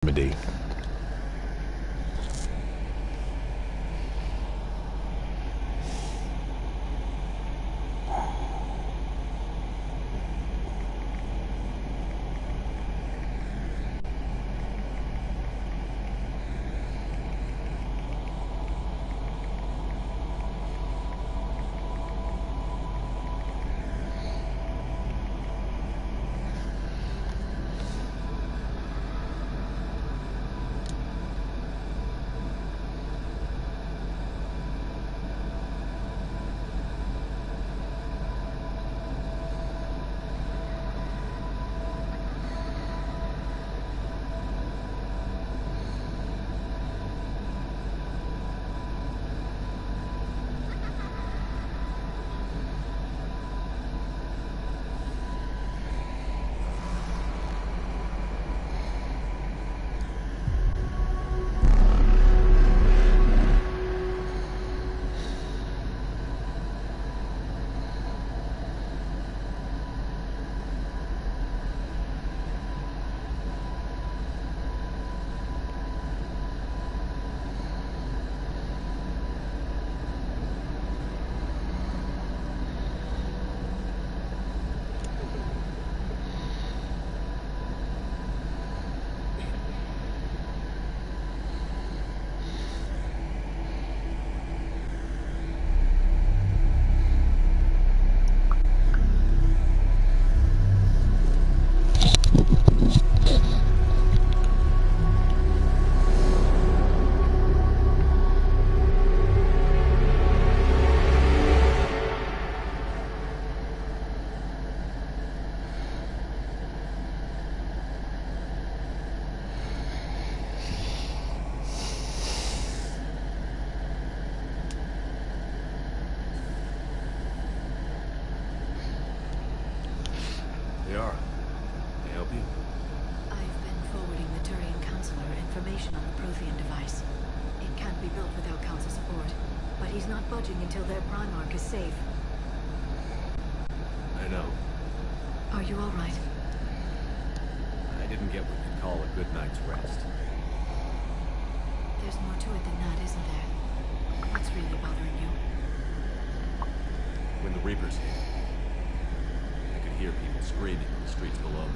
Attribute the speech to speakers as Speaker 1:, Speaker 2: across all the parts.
Speaker 1: Normandy.
Speaker 2: They are. Can I help you?
Speaker 3: I've been forwarding the Turian Counselor information on the Prothean device. It can't be built without Council support, but he's not budging until their Primarch is safe.
Speaker 2: I know.
Speaker 3: Are you all right?
Speaker 2: I didn't get what you'd call a good night's rest.
Speaker 3: There's more to it than that, isn't there? What's really bothering you?
Speaker 2: When the Reapers hit, I could hear people screaming on the streets below me.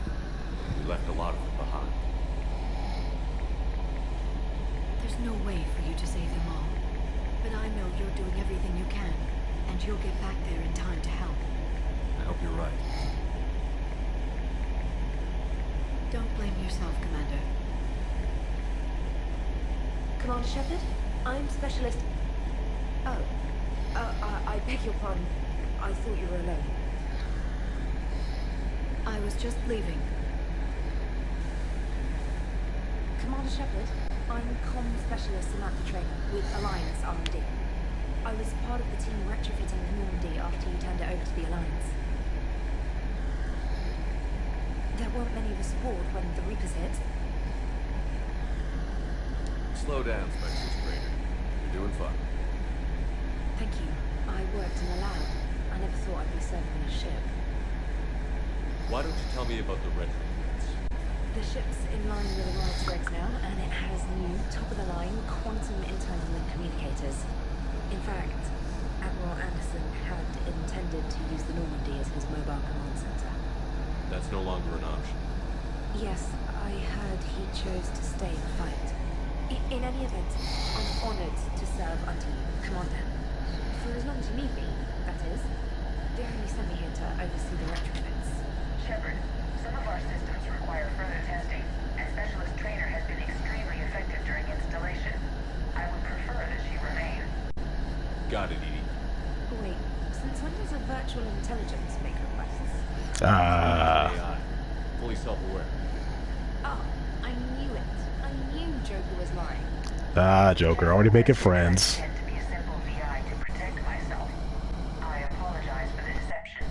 Speaker 2: We left a lot of them behind.
Speaker 3: There's no way for you to save them all. But I know you're doing everything you can, and you'll get back there in time to help.
Speaker 2: I hope you're right.
Speaker 3: Don't blame yourself, Commander.
Speaker 4: Commander Shepard, I'm Specialist... Oh. I beg your pardon. I thought you were alone.
Speaker 3: I was just leaving.
Speaker 4: Commander Shepard, I'm Comm Specialist Samantha Trainer with Alliance R&D. I was part of the team retrofitting the Normandy after you turned it over to the Alliance. There weren't many of us aboard when the Reapers hit.
Speaker 2: Slow down, Specialist Trainer. You're doing fine.
Speaker 4: Thank you. I worked in a lab. I never thought I'd be serving on a ship.
Speaker 2: Why don't you tell me about the retrofits?
Speaker 4: The ship's in line with Alliance regs now, and it has new, top-of-the-line, quantum internal link communicators. In fact, Admiral Anderson had intended to use the Normandy as his mobile command center.
Speaker 2: That's no longer an option.
Speaker 4: Yes, I heard he chose to stay and fight. In any event, I'm honored to serve under you, Commander. For as long as you need me, that is. They only sent me here to oversee the retrofits.
Speaker 5: Shepard, some of our systems require further testing, and Specialist Trainer has been extremely effective during installation. I would prefer that she remain.
Speaker 2: Got it, Edie.
Speaker 4: Wait, since when does a virtual intelligence make requests?
Speaker 2: AI. Fully self-aware.
Speaker 4: Oh, I knew it. I knew Joker was lying.
Speaker 1: Joker, already making friends.
Speaker 5: I intend to be a simple VI to protect myself. I apologize for the deception.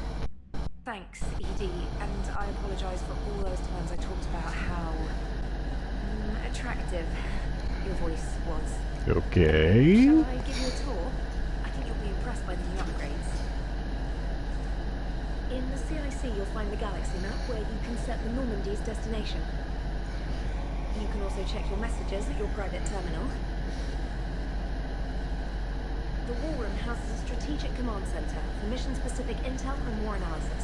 Speaker 4: Thanks, ED, and I apologize for all those times I talked about how attractive your voice was.
Speaker 1: Okay.
Speaker 4: Shall I give you a tour? I think you'll be impressed by the new upgrades. In the CIC, you'll find the galaxy map where you can set the Normandy's destination. You can also check your messages at your private terminal. The War Room houses a strategic command center for mission-specific intel and war analysis.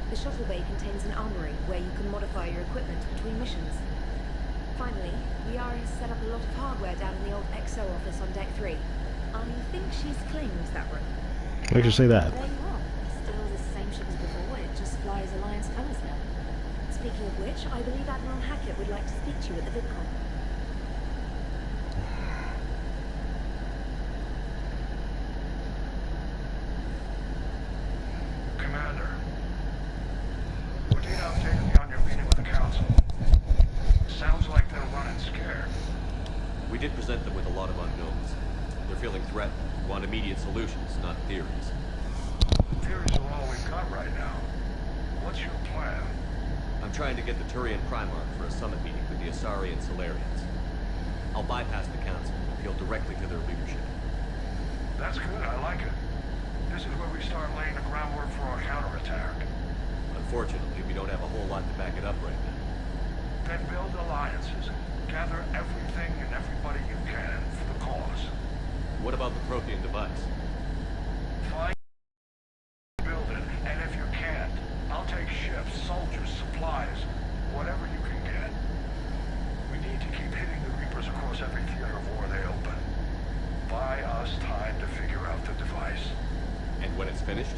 Speaker 4: The shuttle bay contains an armory where you can modify your equipment between missions. Finally, Liara has set up a lot of hardware down in the old XO office on Deck 3. I think she's claimed that room.
Speaker 1: Makes you say that.
Speaker 4: There you are. Still the same ship as before, it just flies Alliance colors now. Speaking of which, I believe Admiral Hackett would like to speak to you at the VidCon.
Speaker 6: Commander, would you update me on your meeting with the Council? Sounds like they're running scared.
Speaker 2: We did present them with a lot of unknowns. They're feeling threatened, want immediate solutions, not theories.
Speaker 6: Theories are all we've got right now. What's your plan?
Speaker 2: I'm trying to get the Turian Primarch for a summit meeting with the Asari and Solarians. I'll bypass the Council and appeal directly to their leadership.
Speaker 6: That's good, I like it. This is where we start laying the groundwork for our counterattack.
Speaker 2: Unfortunately, we don't have a whole lot to back it up right now.
Speaker 6: Then build alliances. Gather everything and everybody you can for the cause.
Speaker 2: What about the Prothean device?
Speaker 6: Find, build it, and if you can't, I'll take ships, soldiers, supplies, whatever you can get. We need to keep hitting the Reapers across every theater of war they open. Buy us time to figure out the device.
Speaker 2: And when it's finished?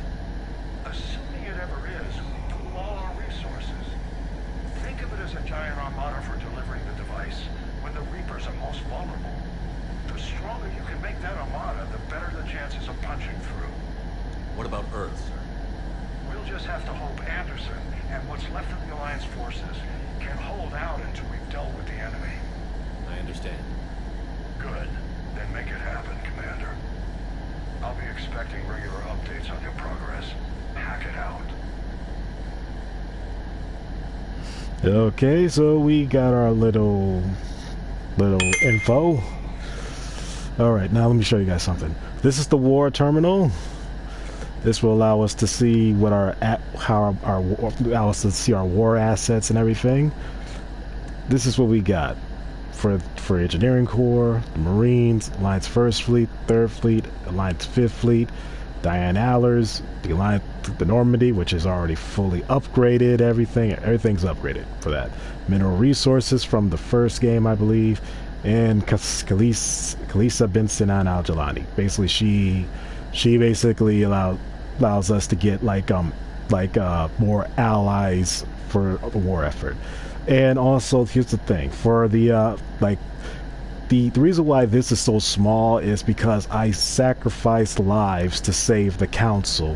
Speaker 6: Assuming it ever is, we pool all our resources. Think of it as a giant armada for delivering the device, when the Reapers are most vulnerable. The stronger you can make that armada, the better the chances of punching through.
Speaker 2: What about Earth, sir?
Speaker 6: We'll just have to hope Anderson, and what's left of the Alliance forces, can hold out until we've dealt with the enemy.
Speaker 2: I understand.
Speaker 6: Good. Then make it happen, Commander. I'll be expecting regular updates on your progress. Hack it out.
Speaker 1: Okay, so we got our little info. All right, now let me show you guys something. This is the war terminal. This will allow us to see what allow us to see our war assets and everything. This is what we got for Engineering Corps, the Marines, Alliance First Fleet, Third Fleet, Alliance Fifth Fleet, Diane Allers, the Normandy, which is already fully upgraded. Everything's upgraded for that. Mineral resources from the first game, I believe, and Khalisah bin Sinan Al Jalani. Basically, she basically allows us to get more allies for the war effort. And also, here's the thing: for the the reason why this is so small is because I sacrificed lives to save the Council.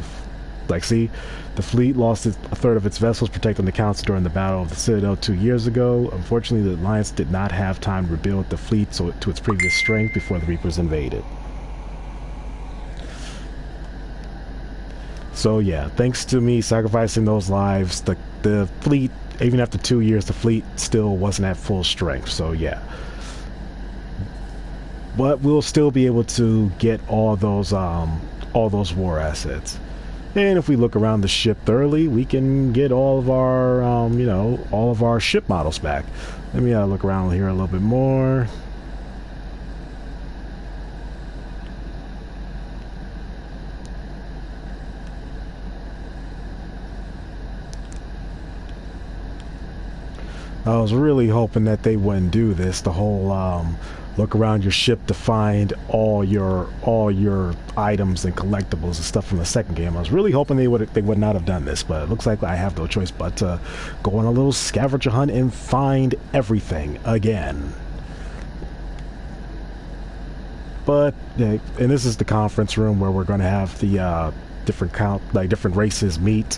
Speaker 1: See, the fleet lost a third of its vessels protecting the Council during the Battle of the Citadel 2 years ago. Unfortunately, the Alliance did not have time to rebuild the fleet to its previous strength before the Reapers invaded. So yeah, thanks to me sacrificing those lives, the fleet, even after 2 years, the fleet still wasn't at full strength. So yeah. But we'll still be able to get all those war assets. And if we look around the ship thoroughly, we can get all of our all of our ship models back. Let me look around here a little bit more. I was really hoping that they wouldn't do this, the whole look around your ship to find all your items and collectibles and stuff from the second game. I was really hoping they would not have done this, but it looks like I have no choice but to go on a little scavenger hunt and find everything again. But and this is the conference room where we're going to have the different races meet.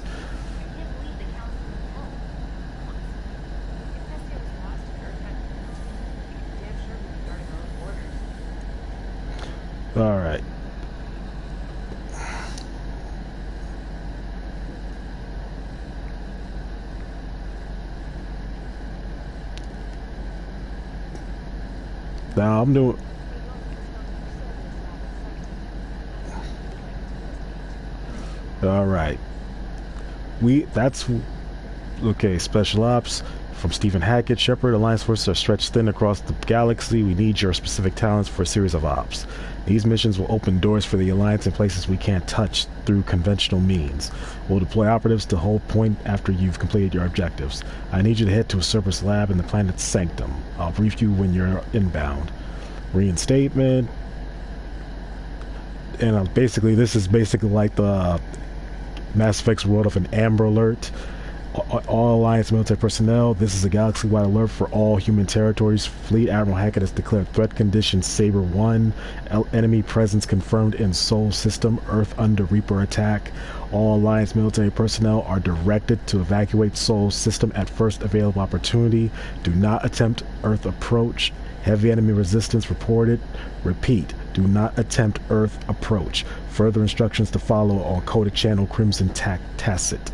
Speaker 1: All right. Now I'm doing. All right. Okay, Special Ops from Stephen Hackett. Shepard, Alliance forces are stretched thin across the galaxy. We need your specific talents for a series of ops. These missions will open doors for the Alliance in places we can't touch through conventional means. We'll deploy operatives to hold point after you've completed your objectives. I need you to head to a Cerberus lab in the planet's Sanctum. I'll brief you when you're inbound. Reinstatement. And basically, this is basically like the Mass Effect's world of an Amber Alert. All Alliance military personnel, this is a galaxy-wide alert for all human territories. Fleet Admiral Hackett has declared threat condition Saber 1. Enemy presence confirmed in Sol system. Earth under Reaper attack. All Alliance military personnel are directed to evacuate Sol system at first available opportunity. Do not attempt Earth approach. Heavy enemy resistance reported. Repeat, do not attempt Earth approach. Further instructions to follow on Coded Channel Crimson Tacit.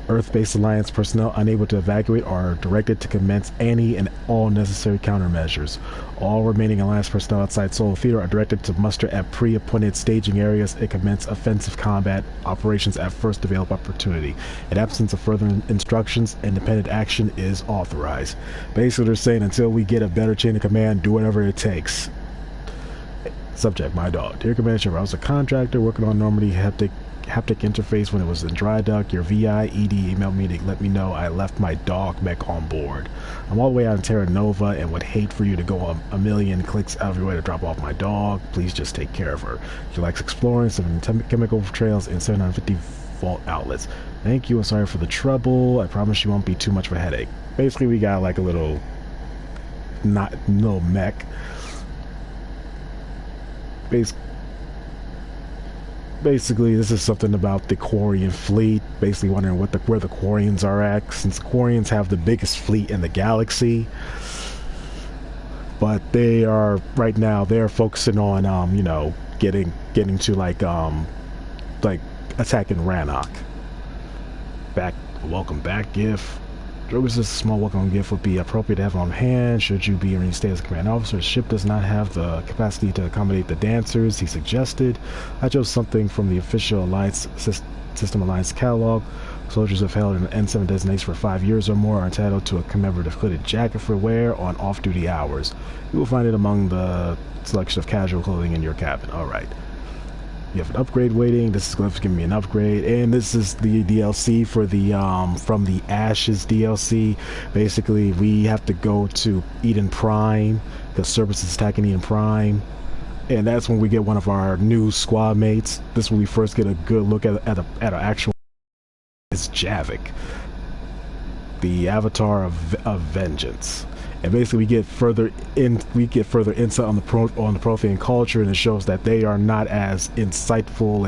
Speaker 1: Earth-based Alliance personnel unable to evacuate are directed to commence any and all necessary countermeasures. All remaining Alliance personnel outside Sol Theater are directed to muster at pre-appointed staging areas and commence offensive combat operations at first available opportunity. In absence of further instructions, independent action is authorized. Basically, they're saying until we get a better chain of command, do whatever it takes. Subject, my dog. Dear Commander Shepard, I was a contractor working on Normandy haptic interface when it was in dry dock. Your VI ED emailed me to let me know I left my dog mech on board. I'm all the way out in Terra Nova and would hate for you to go a million clicks out of your way to drop off my dog. Please just take care of her. She likes exploring some chemical trails and 750 volt outlets. Thank you and sorry for the trouble. I promise you won't be too much of a headache. Basically, we got like a little mech. Basically, this is something about the Quarian fleet. Basically, wondering where the Quarians are at, since the Quarians have the biggest fleet in the galaxy. But they are right now. They're focusing on, you know, getting to like attacking Rannoch. Welcome back, GIF. Drogo says a small welcome gift would be appropriate to have on hand should you be reinstated as a command officer. The ship does not have the capacity to accommodate the dancers, he suggested. I chose something from the official Alliance System Alliance catalog. Soldiers have held an N7 designation for 5 years or more are entitled to a commemorative hooded jacket for wear on off-duty hours. You will find it among the selection of casual clothing in your cabin. Alright. You have an upgrade waiting. This is going to give me an upgrade, and this is the DLC for the from the Ashes DLC. Basically, we have to go to Eden Prime because Cerberus is attacking Eden Prime, and that's when we get one of our new squad mates. This is when we first get a good look at an actual. It's Javik, the Avatar of Vengeance. And basically, we get further insight on the Prothean culture, and it shows that they are not as insightful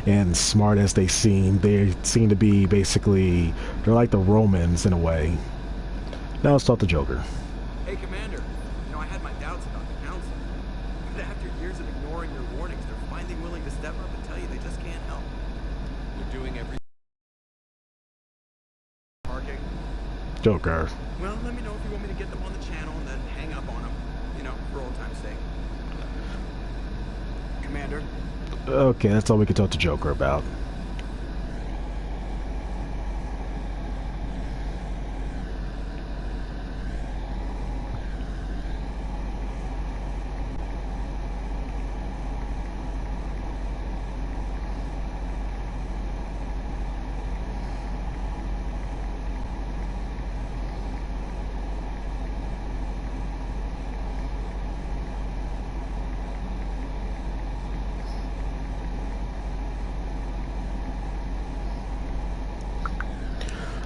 Speaker 1: and smart as they seem. They seem to be basically they're like the Romans in a way. Now let's talk to Joker.
Speaker 7: Hey, Commander. You know, I had my doubts about the Council, but after years of ignoring your warnings, they're finally willing to step up and tell you they just can't help. They're doing everything. Parking.
Speaker 1: Joker.
Speaker 7: Well, let me know if you want me to get them on the channel and then hang up on them, you know, for old time's sake. Commander?
Speaker 1: Okay, that's all we can talk to Joker about.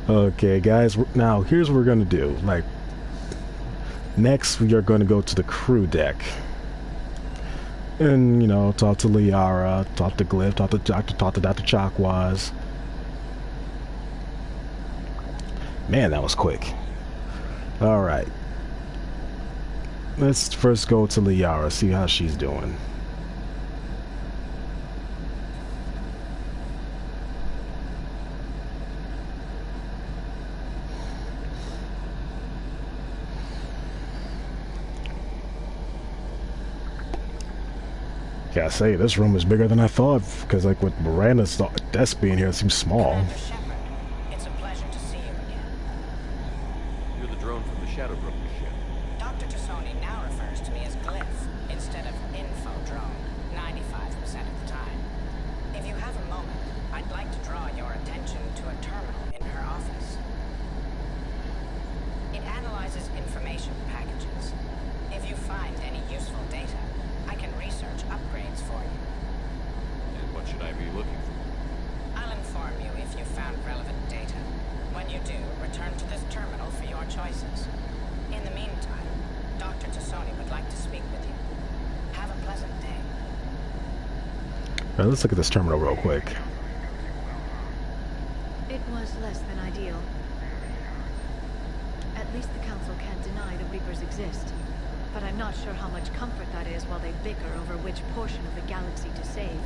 Speaker 1: Okay, guys, now here's what we're gonna do. Like, next we are gonna go to the crew deck. And, you know, talk to Liara, talk to Glyph, talk to Dr. Chakwas. Man, that was quick. Alright. Let's first go to Liara, see how she's doing. Gotta say, this room is bigger than I thought, because like with Miranda's desk being here, it seems small.
Speaker 8: Commander Shepard, it's a pleasure to see you again.
Speaker 2: drone from the Shadow Broker ship.
Speaker 8: Dr. Tassoni now refers to me as Glyph instead of Info Drone, 95% of the time. If you have a moment, I'd like to draw your attention to a terminal in her office. It analyzes information packages. If you find any useful data, I can research upgrades for you.
Speaker 2: And what should I be looking for?
Speaker 8: I'll inform you if you found relevant data. When you do, return to this terminal for your choices. In the meantime, Dr. Tassoni would like to speak with you. Have a pleasant day.
Speaker 1: Alright, let's look at this terminal real quick.
Speaker 3: It was less than ideal. At least the Council can't deny the Reapers exist. But I'm not sure how much comfort that is while they bicker over which portion of the galaxy to save.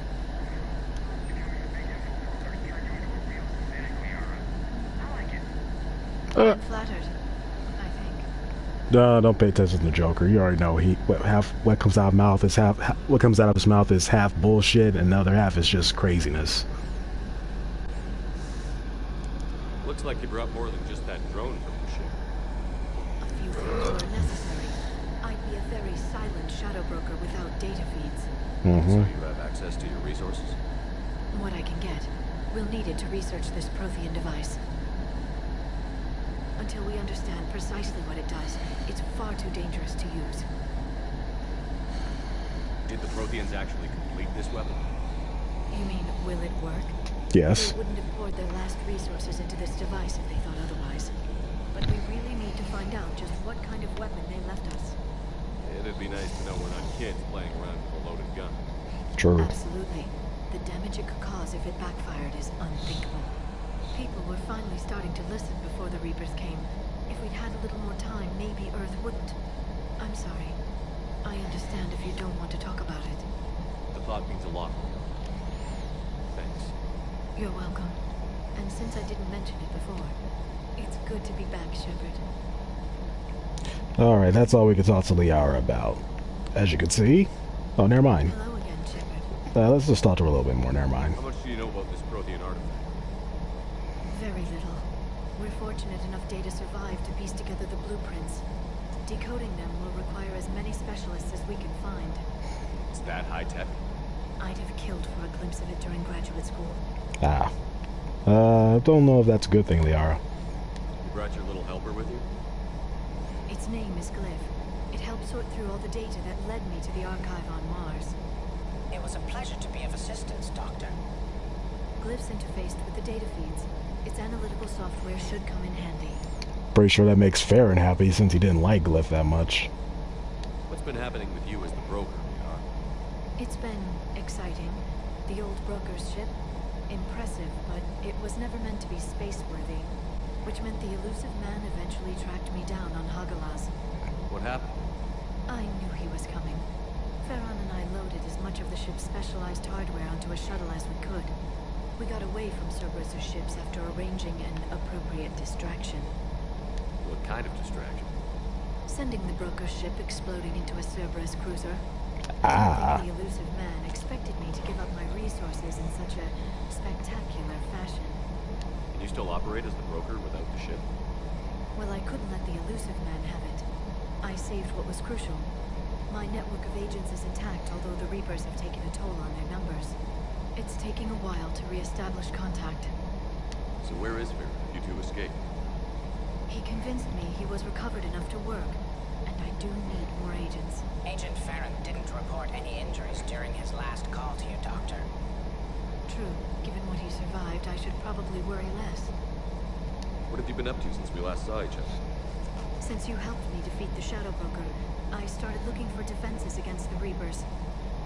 Speaker 3: I'm flattered, I think.
Speaker 1: No, don't pay attention to the Joker. You already know what comes out of mouth is what comes out of his mouth is half bullshit, and the other half is just craziness.
Speaker 2: Looks like you brought more than just that drone from the ship.
Speaker 3: A few things were necessary. I'd be a very silent shadow broker without data feeds.
Speaker 2: So you have access to your resources?
Speaker 3: What I can get. We'll need it to research this Prothean device. Until we understand precisely what it does, it's far too dangerous to use.
Speaker 2: Did the Protheans actually complete this weapon?
Speaker 3: You mean, will it work?
Speaker 1: Yes.
Speaker 3: They wouldn't have poured their last resources into this device if they thought otherwise. But we really need to find out just what kind of weapon they left us.
Speaker 2: It'd be nice to know we're not kids playing around with a loaded gun.
Speaker 1: True.
Speaker 3: Absolutely. The damage it could cause if it backfired is unthinkable. People were finally starting to listen before the Reapers came. If we'd had a little more time, maybe Earth wouldn't. I'm sorry. I understand if you don't want to talk about it.
Speaker 2: The thought means a lot to me. Thanks.
Speaker 3: You're welcome. And since I didn't mention it before, it's good to be back, Shepard.
Speaker 1: Alright, that's all we can talk to Liara about. As you can see. Oh, never mind.
Speaker 3: Hello again, Shepard.
Speaker 1: Let's just talk to her a little bit more. Never mind.
Speaker 2: How much do you know about this Prothean artifact?
Speaker 3: Very little. We're fortunate enough Data survived to piece together the blueprints. Decoding them will require as many specialists as we can find.
Speaker 2: It's that high-tech?
Speaker 3: I'd have killed for a glimpse of it during graduate school.
Speaker 1: Ah. Don't know if that's a good thing, Liara.
Speaker 2: You brought your little helper with you?
Speaker 3: Its name is Glyph. It helped sort through all the data that led me to the archive on Mars.
Speaker 8: It was a pleasure to be of assistance, Doctor.
Speaker 3: Glyph's interfaced with the data feeds. Its analytical software should come in handy.
Speaker 1: Pretty sure that makes Farron happy since he didn't like Glyph that much.
Speaker 2: What's been happening with you as the broker, Liara?
Speaker 3: It's been exciting. The old broker's ship. Impressive, but it was never meant to be space-worthy. Which meant the elusive man eventually tracked me down on Hagalaz.
Speaker 2: What happened?
Speaker 3: I knew he was coming. Farron and I loaded as much of the ship's specialized hardware onto a shuttle as we could. We got away from Cerberus' ships after arranging an appropriate distraction.
Speaker 2: What kind of distraction?
Speaker 3: Sending the broker's ship exploding into a Cerberus cruiser.
Speaker 1: Ah.
Speaker 3: I think the elusive man expected me to give up my resources in such a spectacular fashion.
Speaker 2: Can you still operate as the broker without the ship?
Speaker 3: Well, I couldn't let the elusive man have it. I saved what was crucial. My network of agents is intact, although the Reapers have taken a toll on their numbers. It's taking a while to re-establish contact.
Speaker 2: So where is Farron if you two escaped?
Speaker 3: He convinced me he was recovered enough to work, and I do need more agents.
Speaker 8: Agent Farron didn't report any injuries during his last call to you, Doctor.
Speaker 3: True. Given what he survived, I should probably worry less.
Speaker 2: What have you been up to since we last saw each other?
Speaker 3: Since you helped me defeat the Shadow Broker, I started looking for defenses against the Reapers.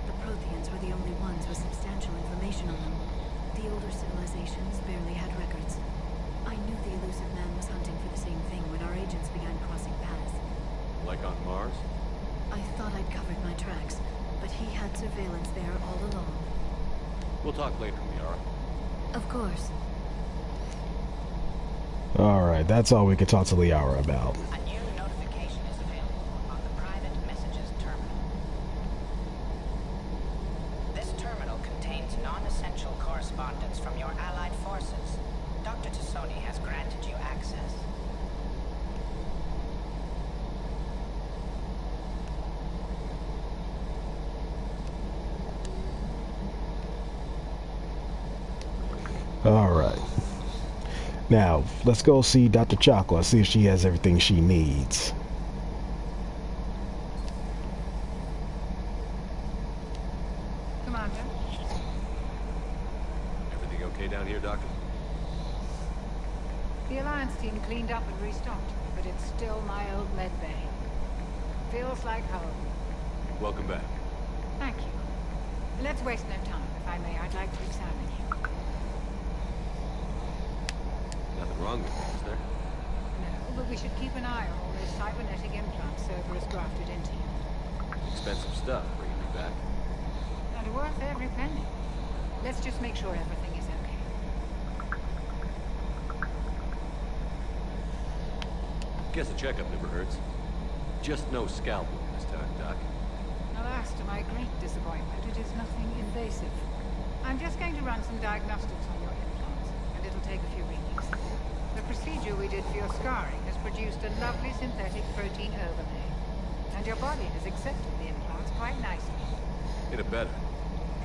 Speaker 3: The Protheans were the only ones with substantial information on them. The older civilizations barely had records. I knew the elusive man was hunting for the same thing when our agents began crossing paths.
Speaker 2: Like on Mars?
Speaker 3: I thought I'd covered my tracks, but he had surveillance there all along.
Speaker 2: We'll talk later, Liara.
Speaker 3: Of course.
Speaker 1: Alright, that's all we could talk to Liara about.
Speaker 8: A new notification is available on the private messages terminal. This terminal contains non-essential correspondence from your allied forces. Dr. Tassoni has granted you access.
Speaker 1: Now, let's go see Dr. Chakwa, see if she has everything she needs.
Speaker 9: Commander?
Speaker 2: Everything okay down here, Doctor?
Speaker 9: The Alliance team cleaned up and restocked, but it's still my old med bay. Feels like home.
Speaker 2: Welcome back.
Speaker 9: Thank you. Let's waste no time. If I may, I'd like to examine you.
Speaker 2: Nothing wrong with it, is there?
Speaker 9: No, but we should keep an eye on all those cybernetic implants Cerberus grafted into you.
Speaker 2: Expensive stuff bringing me back.
Speaker 9: And worth every penny. Let's just make sure everything is okay.
Speaker 2: Guess a checkup never hurts. Just no scalpel this time, Doc.
Speaker 9: Alas, to my great disappointment, it is nothing invasive. I'm just going to run some diagnostics on your implants, and it'll take a few readings. The procedure we did for your scarring has produced a lovely synthetic protein overlay, and your body has accepted the implants quite nicely.
Speaker 2: Hit it better.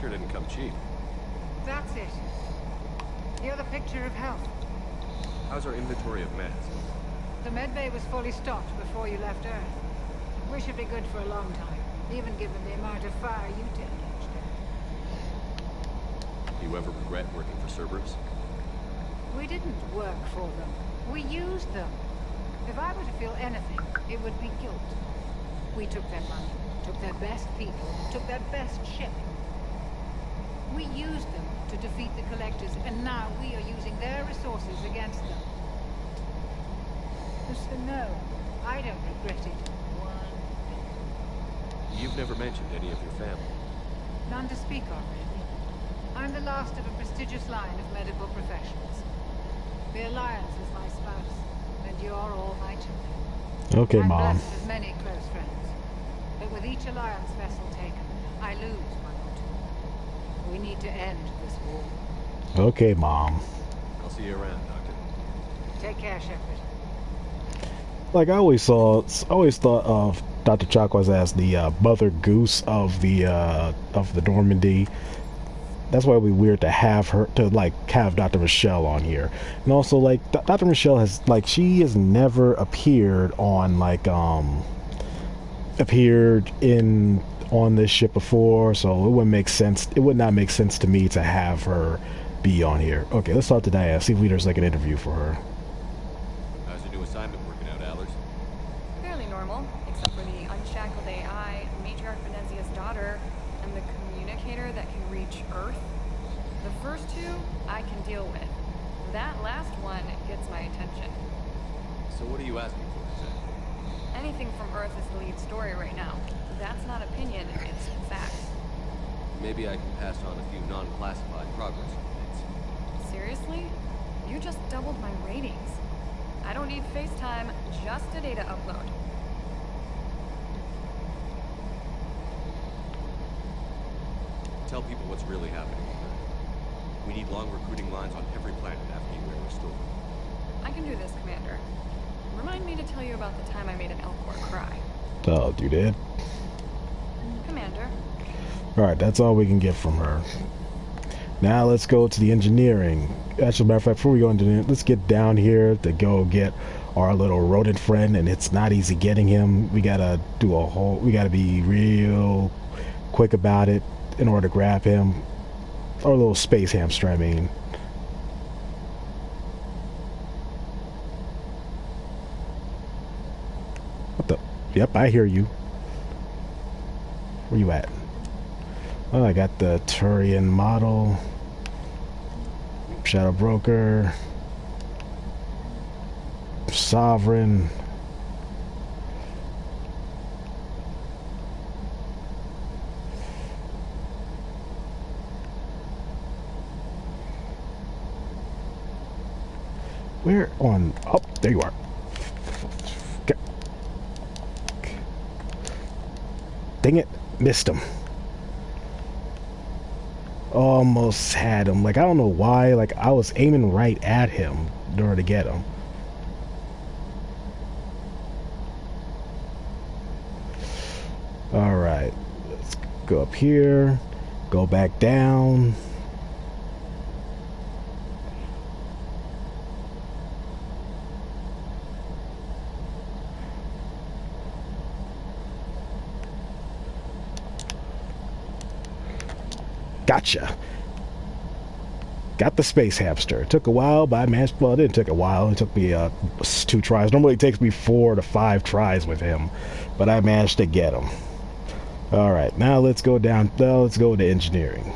Speaker 2: Sure didn't come cheap.
Speaker 9: That's it. You're the picture of health.
Speaker 2: How's our inventory of meds?
Speaker 9: The medbay was fully stocked before you left Earth. We should be good for a long time, even given the amount of fire you take each day.
Speaker 2: Do you ever regret working for Cerberus?
Speaker 9: We didn't work for them. We used them. If I were to feel anything, it would be guilt. We took their money, took their best people, took their best ship. We used them to defeat the Collectors, and now we are using their resources against them. So no, I don't regret it one bit.
Speaker 2: You've never mentioned any of your family.
Speaker 9: None to speak of, really. I'm the last of a prestigious line of medical professionals. The Alliance is my spouse, and you're all my children.
Speaker 1: Okay,
Speaker 9: I'm
Speaker 1: Mom.
Speaker 9: blessed with many close friends, but with each Alliance vessel taken, I lose one or two. We need to end this war.
Speaker 1: Okay, Mom.
Speaker 2: I'll see you around, Doctor.
Speaker 9: Take care, Shepard.
Speaker 1: Like I always thought of Dr. Chakwas as the Mother Goose of the Normandy. That's why it'd be weird to have Dr. Michelle on here. And also, like, Dr. Michelle she has never appeared on on this ship before, so it wouldn't make sense. It would not make sense to me to have her be on here. Okay, let's talk to Diana. See if there's like an interview for her.
Speaker 2: How's your new assignment working out, Allers?
Speaker 10: Fairly normal, except for the unshackled AI, Matriarch Venezia's daughter, and the communicator that can reach Earth. The first two, I can deal with. That last one gets my attention.
Speaker 2: So what are you asking for exactly?
Speaker 10: Anything from Earth is the lead story right now. That's not opinion, it's facts.
Speaker 2: Maybe I can pass on a few non-classified progress updates.
Speaker 10: Seriously? You just doubled my ratings. I don't need FaceTime, just a data upload.
Speaker 2: Tell people what's really happening on Earth. We need long recruiting lines on every planet after you are restored.
Speaker 10: I can do this, Commander. Remind me to tell you about the time I made an Elcor cry.
Speaker 1: Oh, you did?
Speaker 10: Commander.
Speaker 1: Alright, that's all we can get from her. Now let's go to the engineering. Actually, matter of fact, before we go into it, let's get down here to go get our little rodent friend, and it's not easy getting him. We gotta be real quick about it in order to grab him. Our little space hamster, I mean. What the? Yep, I hear you. Where you at? Oh, I got the Turian model. Shadow Broker. Sovereign. Where on? Oh, there you are. Dang it. Missed him. Almost had him. Like, I don't know why. Like, I was aiming right at him in order to get him. Alright. Let's go up here. Go back down. Gotcha. Got the space hamster. It took a while, but I managed. Well, it didn't take a while. It took me 2 tries. Normally it takes me 4 to 5 tries with him, but I managed to get him. All right, now let's go down. Well, let's go to engineering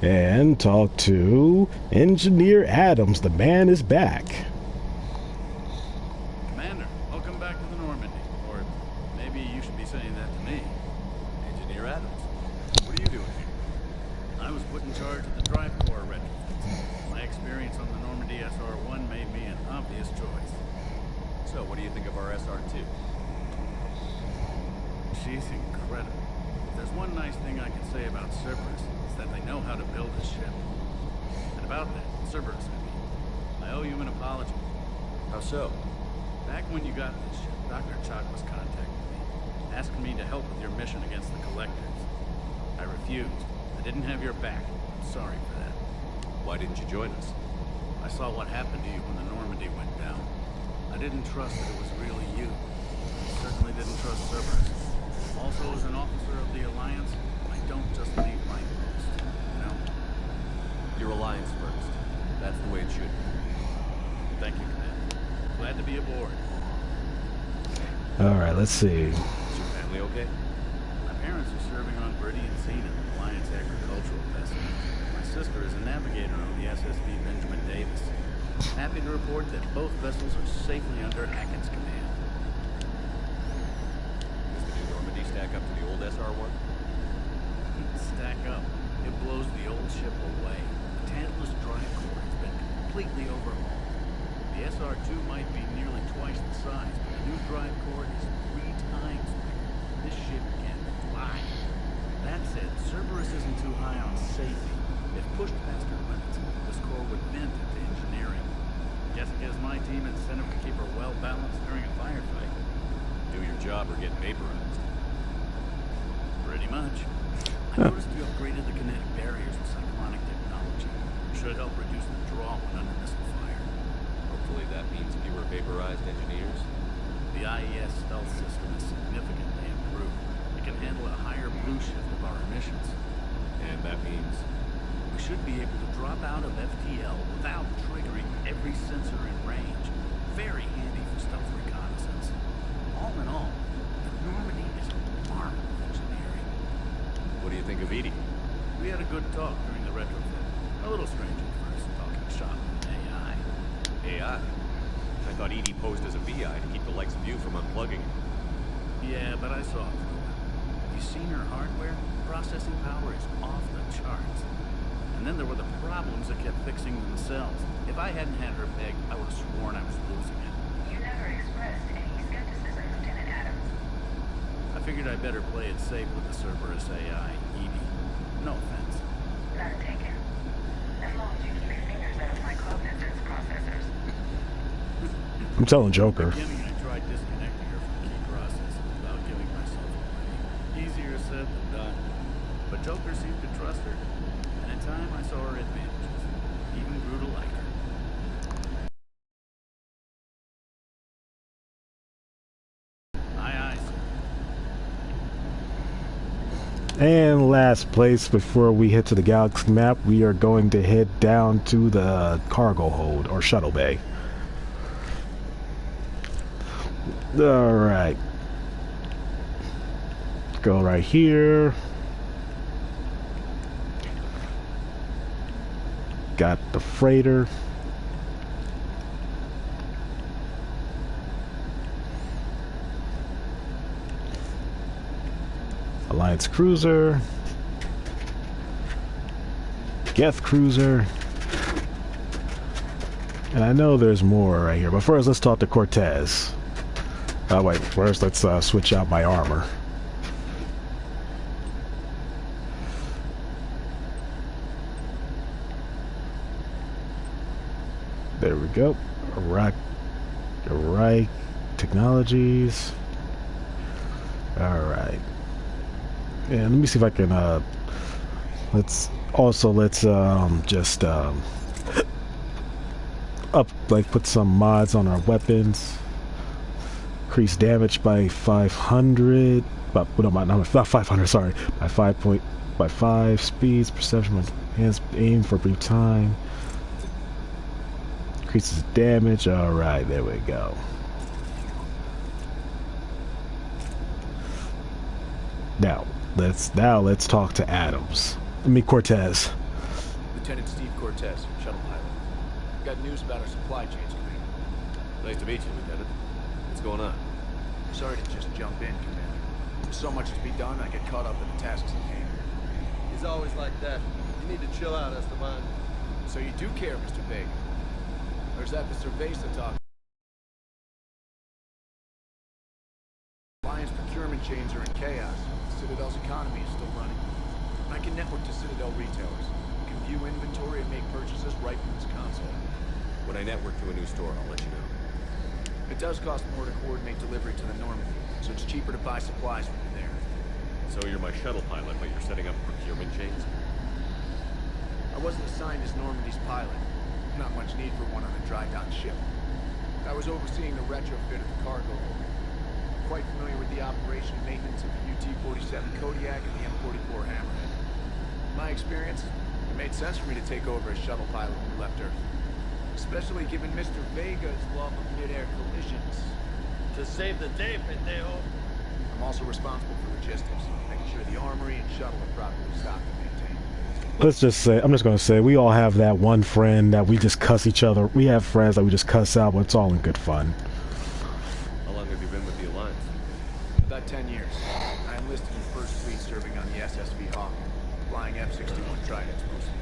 Speaker 1: and talk to Engineer Adams. The man is back.
Speaker 11: Commander, welcome back to the Normandy. Or maybe you should be saying that to me.
Speaker 2: Engineer Adams, what are you doing here?
Speaker 11: I was put in charge of the drive core retrofits. My experience on the Normandy SR-1 made me an obvious choice.
Speaker 2: So, what do you think of our SR-2?
Speaker 11: She's incredible. If there's one nice thing I can say about Cerberus, it's that they know how to build a ship. And about that, Cerberus, I owe you an apology.
Speaker 2: How so?
Speaker 11: Back when you got this ship, Dr. Chakwas contacted me, asking me to help with your mission against the Collectors. I refused. I didn't have your back. I'm sorry for that.
Speaker 2: Why didn't you join us?
Speaker 11: I saw what happened to you when the Normandy went down. I didn't trust that it was really you. I certainly didn't trust Cerberus. Also, as an officer of the Alliance, I don't just leave my post, you know?
Speaker 2: Your Alliance first. That's the way it should be.
Speaker 11: Thank you, Commander. Glad to be aboard.
Speaker 1: All right, let's see.
Speaker 2: Is your family okay?
Speaker 11: My parents are serving on Viridian Zenith, Alliance agricultural vessel. My sister is a navigator on the SSV Benjamin Davis. Happy to report that both vessels are safely under Hackett's command.
Speaker 2: Stack up to the old SR-1?
Speaker 11: Stack up. It blows the old ship away. The Tantalus drive core has been completely overhauled. The SR-2 might be nearly twice the size, but the new drive core is 3 times bigger. This ship can fly. That said, Cerberus isn't too high on safety. If pushed past her limits, this core would bend into engineering. Guess it gives my team incentive to keep her well balanced during a firefight.
Speaker 2: Do your job or get vaporized.
Speaker 11: Pretty much. I noticed you upgraded the kinetic barriers with cyclonic technology. Should help reduce the draw when under missile fire.
Speaker 2: Hopefully that means fewer vaporized engineers.
Speaker 11: The IES stealth system is significantly improved. It can handle a higher blue shift of our emissions.
Speaker 2: And that means?
Speaker 11: We should be able to drop out of FTL without triggering every sensor in range. Very handy for stealth reconnaissance. All in all, the Normandy is marvelous.
Speaker 2: What do you think of Edie?
Speaker 11: We had a good talk during the retrofit. A little strange at first, talking shop with AI.
Speaker 2: AI? I thought Edie posed as a VI to keep the likes of you from unplugging it.
Speaker 11: Yeah, but I saw through it. Have you seen her hardware? Processing power is off the charts. And then there were the problems that kept fixing themselves. If I hadn't had her pegged, I would have sworn I was losing it.
Speaker 5: You never expressed any skepticism, Lieutenant Adams.
Speaker 11: I figured I'd better play it safe with the Cerberus AI, Edie. No offense.
Speaker 5: None taken. As long as you keep your fingers out of my Cognizant's processors.
Speaker 1: I'm telling Joker.
Speaker 11: In the beginning, I tried disconnecting her from key processes without giving myself away. Easier said than done. But Joker seemed to trust her. And in time, I saw her advantages. Even grew to like her.
Speaker 1: And last place before we head to the galaxy map, we are going to head down to the cargo hold or shuttle bay. Alright. Go right here. Got the freighter. Alliance cruiser, Geth cruiser, and I know there's more right here, but first let's talk to Cortez. Oh wait, first let's switch out my armor. There we go. Iraq Technologies. Alright. And let me see if I can let's just put some mods on our weapons. increase damage by 500. But no, not 500. Sorry, by 5 speeds, perception, hands aim for a brief time. Increases damage. All right, there we go. Now let's talk to Adams. Cortez.
Speaker 11: Lieutenant Steve Cortez, shuttle pilot. Got news about our supply chains, Commander.
Speaker 2: Nice to meet you, Lieutenant. What's going on?
Speaker 11: Sorry to just jump in, Commander. There's so much to be done, I get caught up in the tasks at hand.
Speaker 12: He's always like that. You need to chill out, Esteban.
Speaker 11: So you do care, Mr. Vega? Or is that the Cerveza talk? Alliance procurement chains are in chaos. Citadel's economy is still running. I can network to Citadel retailers. Can view inventory and make purchases right from this console.
Speaker 2: When I network to a new store, I'll let you know.
Speaker 11: It does cost more to coordinate delivery to the Normandy, so it's cheaper to buy supplies when you're there.
Speaker 2: So you're my shuttle pilot, but you're setting up procurement chains?
Speaker 11: I wasn't assigned as Normandy's pilot. Not much need for one on a dry dock ship. I was overseeing the retrofit of the cargo hold. Quite familiar with the operation and maintenance of the UT-47 Kodiak and the M44 Hammerhead. In my experience, it made sense for me to take over as shuttle pilot when we left Earth. Especially given Mr. Vega's love of mid-air collisions.
Speaker 12: To save the day, pendejo.
Speaker 11: I'm also responsible for logistics, making sure the armory and shuttle are properly stocked and maintained.
Speaker 1: Let's just say, I'm just going to say, we all have that one friend that we just cuss each other. We have friends that we just cuss out, but it's all in good fun.
Speaker 2: How long have you been with the Alliance?
Speaker 11: About 10 years. I enlisted in First Fleet serving on the SSV Hawk, flying F-61 Tridents mostly.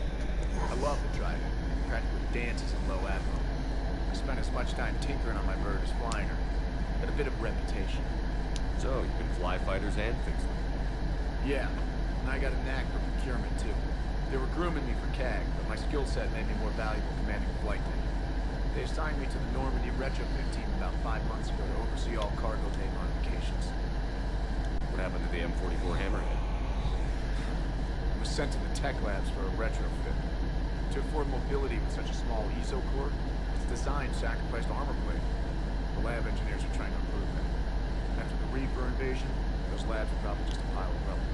Speaker 11: I love the Trident. Practically dances in low admiral. I spent as much time tinkering on my bird as flying her. Had a bit of reputation.
Speaker 2: So, you can fly fighters and fix them?
Speaker 11: Yeah, and I got a knack for procurement too. They were grooming me for CAG, but my skill set made me more valuable commanding a flight team. They assigned me to the Normandy retrofit team about 5 months ago to oversee all cargo bay modifications.
Speaker 2: What happened to the M44 Hammerhead?
Speaker 11: I was sent to the tech labs for a retrofit. To afford mobility with such a small ESO core, its design sacrificed armor plate. The lab engineers are trying to improve it. After the Reaper invasion, those labs are probably just a pile of rubble.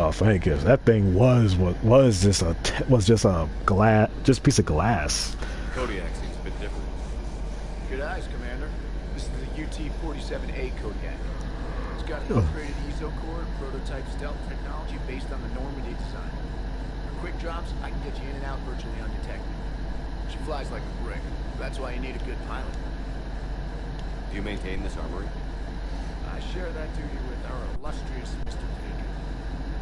Speaker 1: Oh, thank you. That thing was just a glass, just piece of glass.
Speaker 2: Kodiak seems a bit different.
Speaker 11: Good eyes, Commander. This is the UT-47A Kodiak. It's got an upgraded ESO core and prototype stealth technology based on the Normandy design. For quick drops, I can get you in and out virtually undetected. She flies like a brick. That's why you need a good pilot.
Speaker 2: Do you maintain this armory?
Speaker 11: I share that duty with our illustrious Mr. Vega.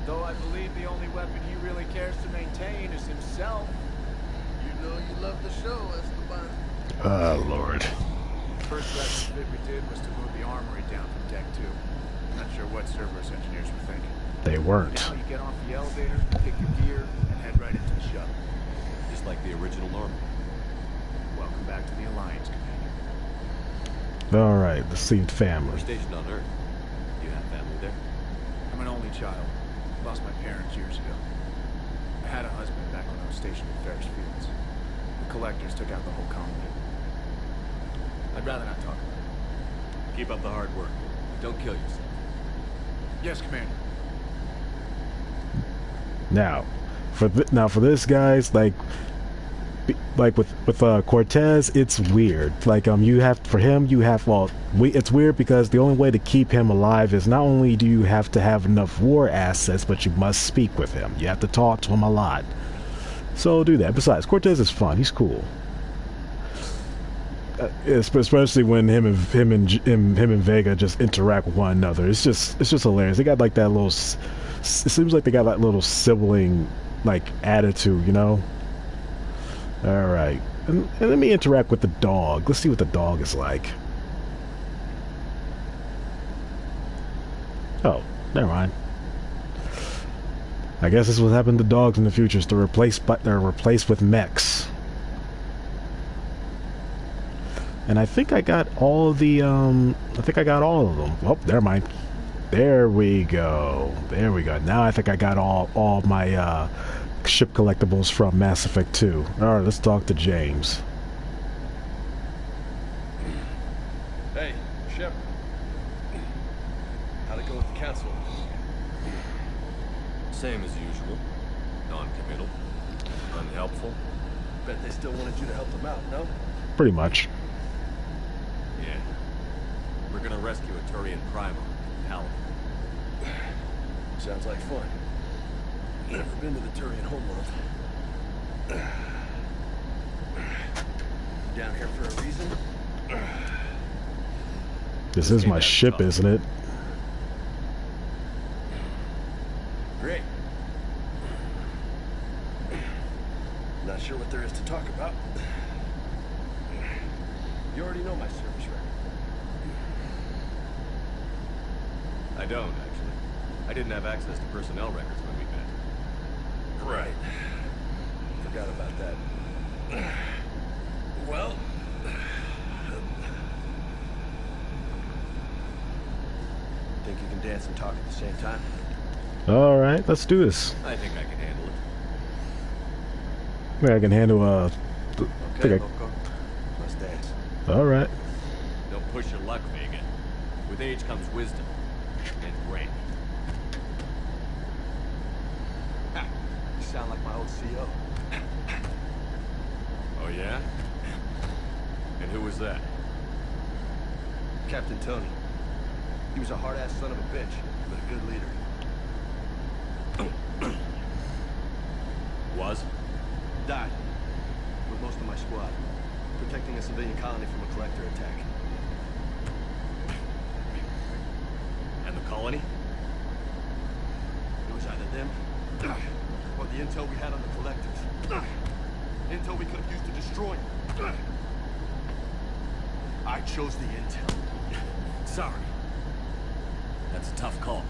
Speaker 11: Though I believe the only weapon he really cares to maintain is himself.
Speaker 12: You know you love the show, Esteban.
Speaker 1: Oh, Lord.
Speaker 11: The first retrofit we did was to move the armory down from Deck 2. Not sure what Cerberus engineers were thinking.
Speaker 1: They weren't.
Speaker 11: Now you get off the elevator, pick your gear, and head right into the shuttle.
Speaker 2: Just like the original Normandy.
Speaker 11: Welcome back to the Alliance, Commander.
Speaker 1: All right, the seed
Speaker 2: We're
Speaker 1: family.
Speaker 2: stationed on Earth. Do you have family there?
Speaker 11: I'm an only child. Lost my parents years ago. I had a husband back when I was stationed at Ferris Fields. The collectors took out the whole colony. I'd rather not talk about it.
Speaker 2: Keep up the hard work. Don't kill yourself.
Speaker 11: Yes, Commander.
Speaker 1: Now, for this, guys, like with Cortez, it's weird. Like it's weird because the only way to keep him alive is not only do you have to have enough war assets, but you must speak with him. You have to talk to him a lot. So do that. Besides, Cortez is fun. He's cool. Especially when him and Vega just interact with one another. It's just hilarious. They got like that little. It seems like they got that little sibling like attitude, you know. All right, and let me interact with the dog. Let's see what the dog is like. Oh, never mind. I guess this is what happened to dogs in the future: is they're replaced with mechs. And I think I got all of the I think I got all of them. Oh, never mind. There we go. There we go. Now I think I got all my ship collectibles from Mass Effect 2. Alright, let's talk to James.
Speaker 12: Hey, Shepard. How'd it go with the council?
Speaker 2: Same as usual. Non-committal. Unhelpful.
Speaker 12: Bet they still wanted you to help them out, no?
Speaker 1: Pretty much.
Speaker 2: Yeah. We're gonna rescue a Turian Primarch. Hal.
Speaker 12: Sounds like fun. Never been to the Turian homeworld. Down here for a reason?
Speaker 1: This is my ship, isn't it?
Speaker 12: Great. Not sure what there is to talk about. You already know my service record.
Speaker 2: I don't, actually. I didn't have access to personnel records when we met.
Speaker 12: Right. Forgot about that. Well... Think you can dance and talk at the same time?
Speaker 1: All right, let's do this.
Speaker 2: I think I can handle it.
Speaker 1: I can handle
Speaker 12: Okay, Loco. Let's dance.
Speaker 1: All right.
Speaker 2: Don't push your luck, Vega. With age comes wisdom. And rank.
Speaker 12: You sound like my old CO.
Speaker 2: Oh, yeah? And who was that?
Speaker 12: Captain Tony. He was a hard-ass son of a bitch, but a good leader.
Speaker 2: Was?
Speaker 12: Died. With most of my squad. Protecting a civilian colony from a collector attack.
Speaker 2: And the colony?
Speaker 12: It was either them, or the intel we had on the collectors. Intel we could have used to destroy them. I chose the intel.
Speaker 2: Sorry. That's a tough call.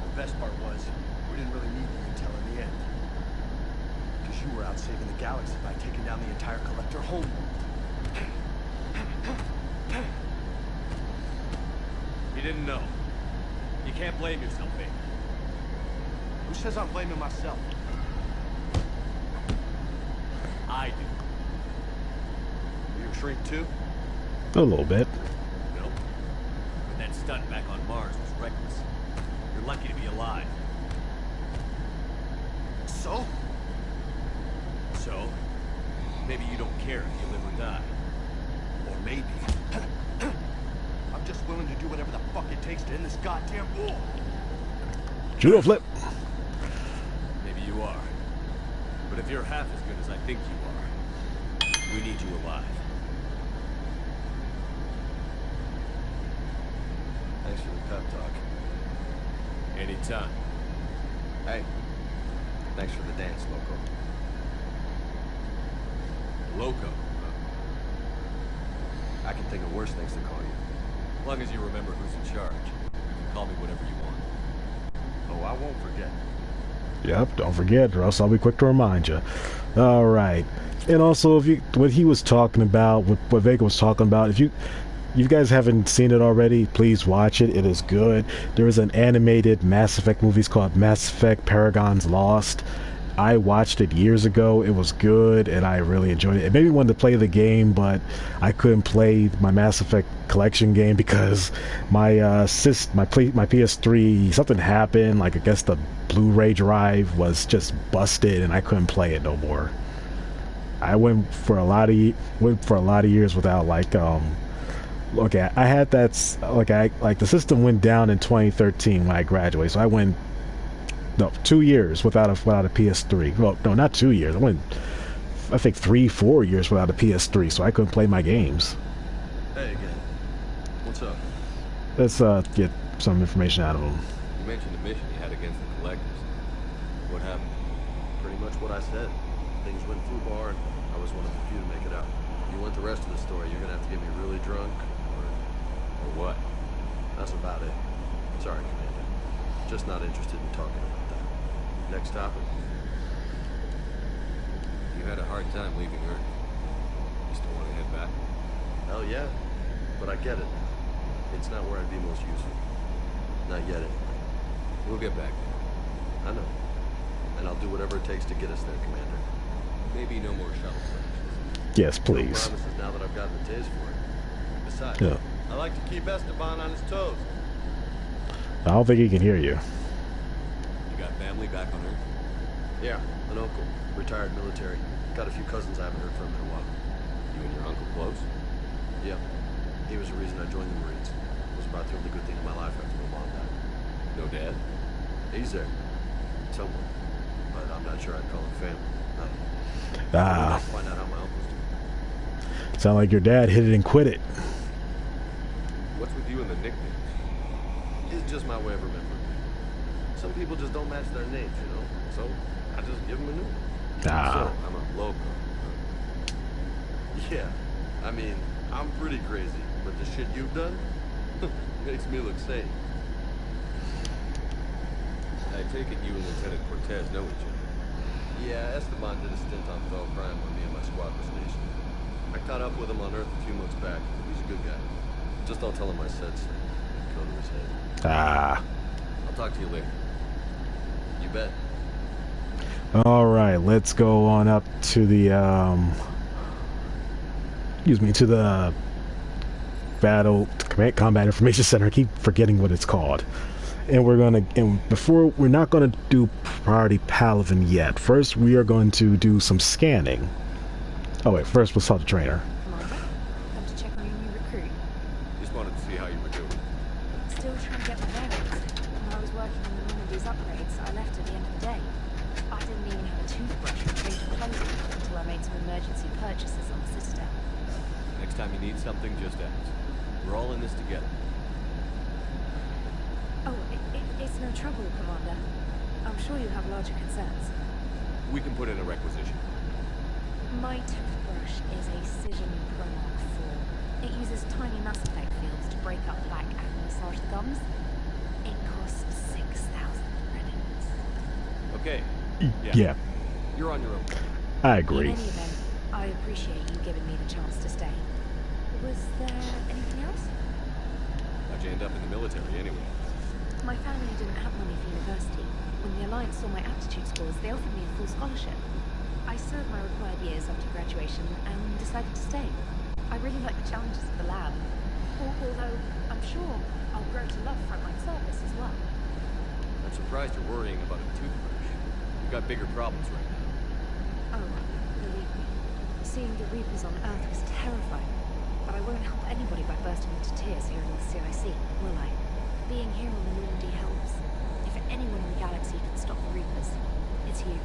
Speaker 12: The best part was, we didn't really need the intel in the end. Because you were out saving the galaxy by taking down the entire collector homeworld.
Speaker 2: You didn't know. You can't blame yourself, Vega.
Speaker 12: Who says I'm blaming myself?
Speaker 2: I do.
Speaker 12: You a shrink too?
Speaker 1: A little bit.
Speaker 2: Nope. But that stunt back on Mars was reckless. You're lucky to be alive.
Speaker 12: So?
Speaker 2: So? Maybe you don't care if you live or die.
Speaker 12: Or maybe... I'm just willing to do whatever the fuck it takes to end this goddamn war!
Speaker 1: Judo flip.
Speaker 2: Maybe you are. But if you're half as good as I think you are, we need you alive.
Speaker 12: Thanks for the pep talk.
Speaker 2: Anytime.
Speaker 12: Hey, thanks for the dance, Loco.
Speaker 2: Loco.
Speaker 12: I can think of worse things to call you.
Speaker 2: As long as you remember who's in charge. You can call me whatever you want.
Speaker 12: Oh, I won't forget.
Speaker 1: Yep, don't forget, or else I'll be quick to remind you. All right. And also, if you what he was talking about, what Vega was talking about, if you guys haven't seen it already, please watch it. It is good. There is an animated Mass Effect movie called Mass Effect Paragon's Lost. I watched it years ago. It was good, and I really enjoyed it. It made me want to play the game, but I couldn't play my Mass Effect collection game because my PS3, something happened. Like, I guess the Blu-ray drive was just busted, and I couldn't play it no more. I went for a lot of years without okay, I had that the system went down in 2013 when I graduated, so I went 2 years without a PS3. Well, no, not 2 years. I went, I think 3-4 years without a PS3, so I couldn't play my games.
Speaker 12: Hey again. What's up?
Speaker 1: Let's get some information out of him.
Speaker 2: You mentioned the mission you had against the Collectors. What happened?
Speaker 12: Pretty much what I said. Things went foobar, and I was one of the few to make it out. If you want the rest of the story, you're gonna have to get me really drunk,
Speaker 2: Or what?
Speaker 12: that's about it. Sorry, Commander. Just not interested in talking about that. Next topic.
Speaker 2: You had a hard time leaving Earth. You still want to head back?
Speaker 12: Hell yeah. But I get it now. It's not where I'd be most useful. Not yet, anyway.
Speaker 2: We'll get back there.
Speaker 12: I know. And I'll do whatever it takes to get us there, Commander.
Speaker 2: Maybe no more shuttle crashes.
Speaker 1: Yes,
Speaker 12: No
Speaker 1: please.
Speaker 12: promises now that I've gotten the taste for it. Besides,
Speaker 1: Yeah.
Speaker 12: I like to keep Esteban on his toes.
Speaker 1: I don't think he can hear you.
Speaker 2: You got family back on Earth?
Speaker 12: Yeah, an uncle, retired military. Got a few cousins I haven't heard from in a while.
Speaker 2: You and your uncle close?
Speaker 12: Yeah, he was the reason I joined the Marines. It was about the only good thing in my life after my mom died.
Speaker 2: No dad?
Speaker 12: He's there, somewhere, but I'm not sure I'd call him family. No.
Speaker 1: Ah,
Speaker 12: I'll find out how my uncle's doing.
Speaker 1: sound like your dad hit it and quit it.
Speaker 2: What's with you and the nicknames?
Speaker 12: It's just my way of remembering people. Some people just don't match their names, you know? So, I just give them a new one.
Speaker 1: Ah,
Speaker 2: So, I'm a loco.
Speaker 12: Yeah, I mean, I'm pretty crazy, but the shit you've done makes me look sane.
Speaker 2: I take it you and Lieutenant Cortez know each other.
Speaker 12: Yeah, Esteban did a stint on fell crime where me and my squad were stationed. I caught up with him on Earth a few months back. He's a good guy. Just don't tell him I said so. Go to his head.
Speaker 1: ah.
Speaker 2: I'll talk to you later.
Speaker 12: You bet.
Speaker 1: All right, let's go on up to the excuse me, to the combat information center. I keep forgetting what it's called. And we're not gonna do priority Palaven yet. First, we are going to do some scanning. Oh wait, first we'll talk to trainer.
Speaker 4: Commander, come to check on your new recruit.
Speaker 2: Just wanted to see how you were doing.
Speaker 4: Still trying to get my bearings. When I was working on the Normandy's upgrades, I left at the end of the day. I didn't even have a toothbrush or change of clothing until I made some emergency purchases on the Citadel.
Speaker 2: Next time you need something, just ask. We're all in this together.
Speaker 4: Oh, it's no trouble, Commander. I'm sure you have larger concerns.
Speaker 2: We can put in a requisition.
Speaker 4: My toothbrush is a Cision Pro Mark IV. It uses tiny Mass Effect fields to break up plaque and massage the gums. It costs 6,000 credits.
Speaker 2: Okay.
Speaker 1: Yeah,
Speaker 2: You're on your own.
Speaker 1: I agree.
Speaker 4: In any event, I appreciate you giving me the chance to stay. Was there anything else?
Speaker 2: How'd you end up in the military anyway?
Speaker 4: My family didn't have money for university. When the Alliance saw my aptitude scores, they offered me a full scholarship. I served my required years after graduation and decided to stay. I really like the challenges of the lab. Although, I'm sure I'll grow to love frontline service as well.
Speaker 2: I'm surprised you're worrying about a toothbrush. You've got bigger problems right now.
Speaker 4: Oh, believe me. Seeing the Reapers on Earth was terrifying. But I won't help anybody by bursting into tears here in the CIC, will I? Being here on the Normandy helps. If anyone in the galaxy can stop the Reapers, it's you.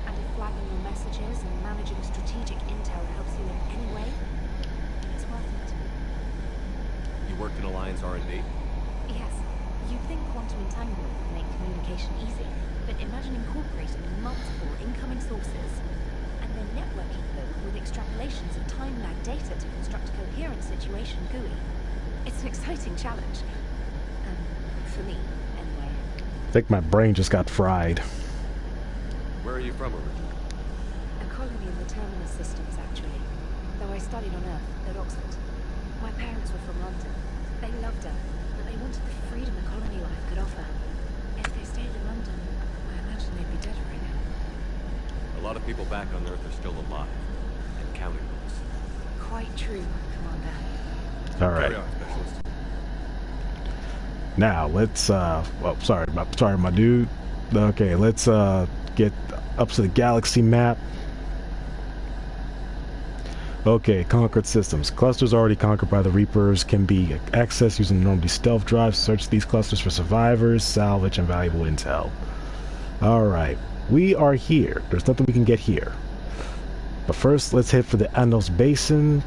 Speaker 4: And if flagging your messages and managing strategic intel helps you in any way, it's worth it.
Speaker 2: You worked in Alliance R&D?
Speaker 4: Yes, you'd think quantum entanglement would make communication easy, but imagine incorporating multiple incoming sources and then networking them with extrapolations of time-lag data to construct a coherent situation GUI. It's an exciting challenge. For me, anyway.
Speaker 1: I think my brain just got fried.
Speaker 2: Where are you from originally?
Speaker 4: A colony in the Terminus systems, actually. Though I studied on Earth, at Oxford. My parents were from London. They loved Earth, but they wanted the freedom a colony life could offer. If they stayed in London, I imagine they'd be dead right now.
Speaker 2: A lot of people back on Earth are still alive. And counting those.
Speaker 4: Quite true, Commander.
Speaker 1: All right.
Speaker 2: Carry on, Specialist.
Speaker 1: Now let's sorry my dude. Okay, let's get up to the galaxy map. Okay, conquered systems. Clusters already conquered by the Reapers can be accessed using the Normandy stealth drive. Search these clusters for survivors, salvage, and valuable intel. Alright, we are here. There's nothing we can get here. But first, let's head for the Andals Basin.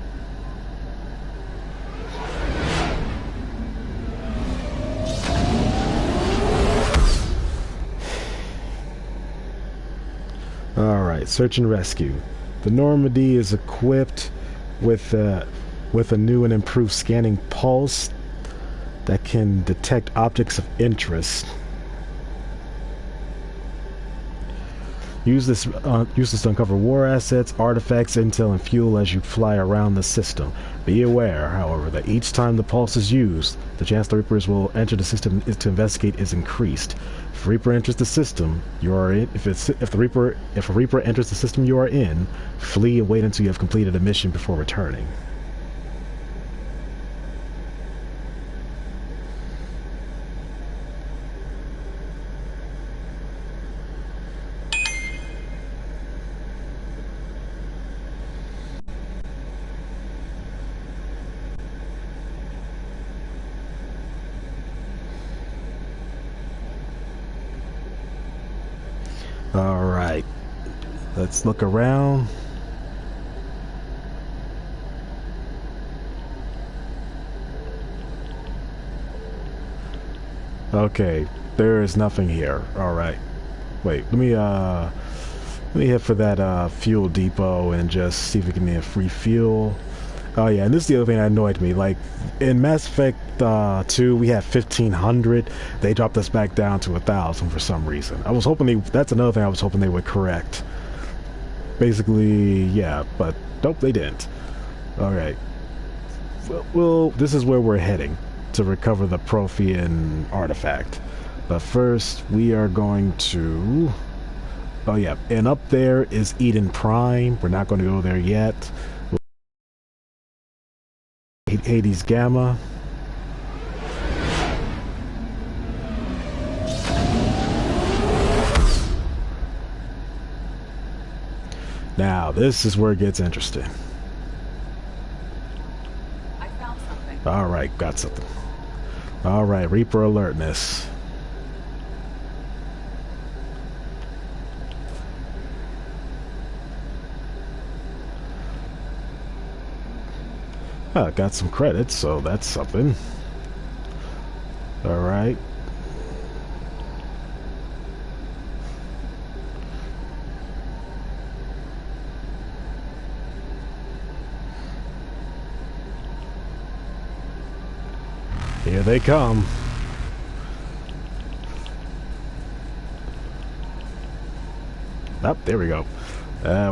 Speaker 1: Alright, search and rescue. The Normandy is equipped with a new and improved scanning pulse that can detect objects of interest. Use this to uncover war assets, artifacts, intel, and fuel as you fly around the system. Be aware, however, that each time the pulse is used, the chance the Reapers will enter the system to investigate is increased. If a Reaper enters the system you are in, if a Reaper enters the system you are in, flee and wait until you have completed a mission before returning. Alright, let's look around. Okay, there is nothing here. Alright. Wait, let me head for that fuel depot and just see if we can get free fuel. Oh yeah, and this is the other thing that annoyed me. Like, in Mass Effect 2, we had 1,500. They dropped us back down to 1,000 for some reason. I was hoping that's another thing I was hoping they would correct. Basically, yeah, but nope, they didn't. Alright. Well, this is where we're heading, to recover the Prothean artifact. But first, we are going to... Oh yeah, and up there is Eden Prime. We're not going to go there yet. Hades Gamma. Now, this is where it gets interesting.
Speaker 13: I found something.
Speaker 1: Alright, got something. Alright, Reaper alertness. I got some credits, so that's something. Alright. Here they come. Oh, there we go.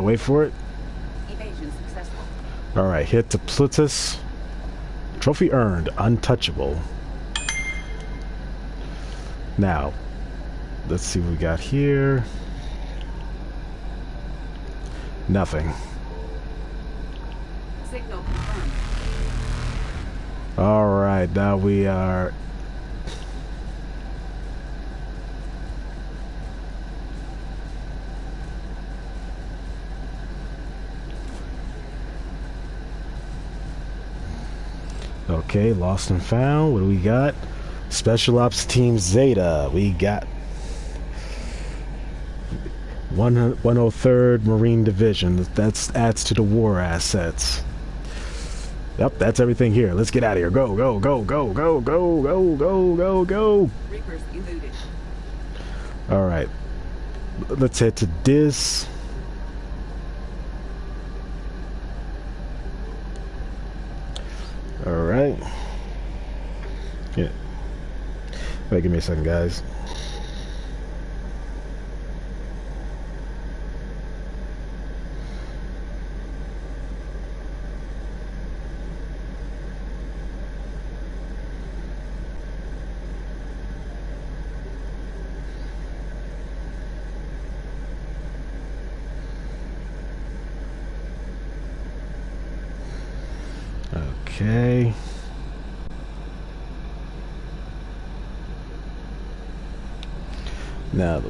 Speaker 1: Wait for it.
Speaker 13: Evasion successful.
Speaker 1: Alright, hit to Plutus. Trophy earned, untouchable. Now, let's see what we got here. Nothing.
Speaker 13: Signal confirmed.
Speaker 1: Alright, now we are... Okay, lost and found. What do we got? Special Ops Team Zeta. We got 103rd Marine Division. That adds to the war assets. Yep, that's everything here. Let's get out of here. Go, go, go, go, go, go, go, go, go, go.
Speaker 13: Reapers eluded.
Speaker 1: Alright. Let's head to Dis. Alright. Yeah. Wait, give me a second, guys. Okay. Now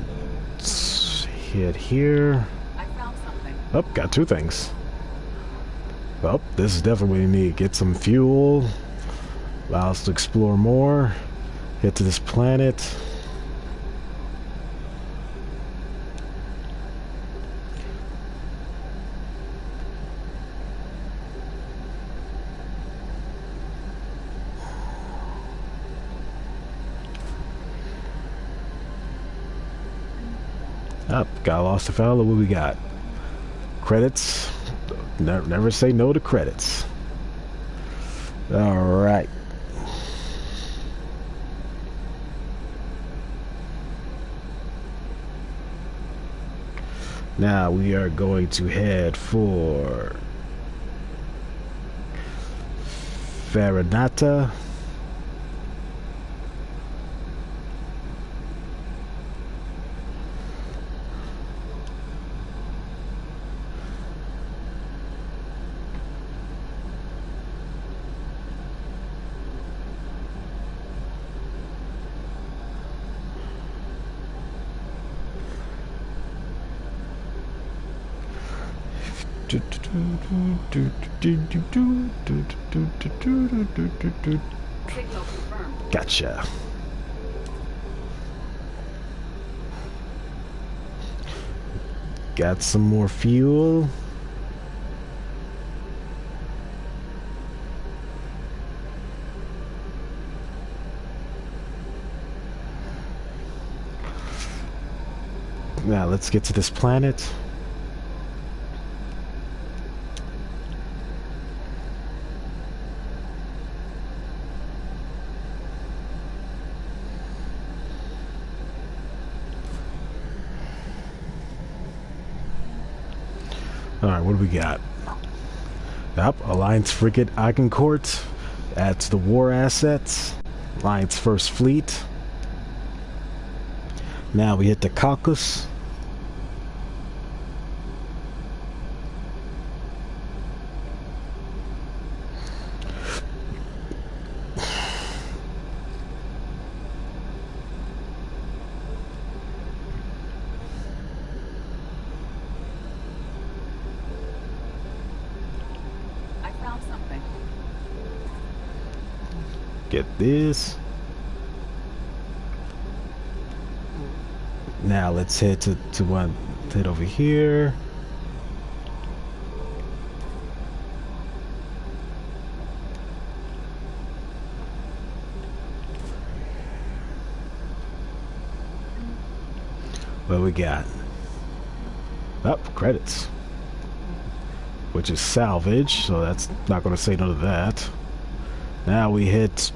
Speaker 1: let's hit here.
Speaker 13: I found something.
Speaker 1: Oh, got two things. Well, this is definitely what we need. Get some fuel. Allow us to explore more. Get to this planet. Up, got lost and found. Look what we got. Credits. Never say no to credits. All right. Now we are going to head for Farinata.
Speaker 13: Signal confirmed.
Speaker 1: Gotcha. Got some more fuel. Now let's get to this planet. Alright, what do we got? Yep, Alliance Frigate Agincourt. Adds the war assets. Alliance First Fleet. Now we hit the Caucasus. Get this. Now let's head to one. Head over here. What we got? Up credits, which is salvage. So that's not going to say no to that. Now we head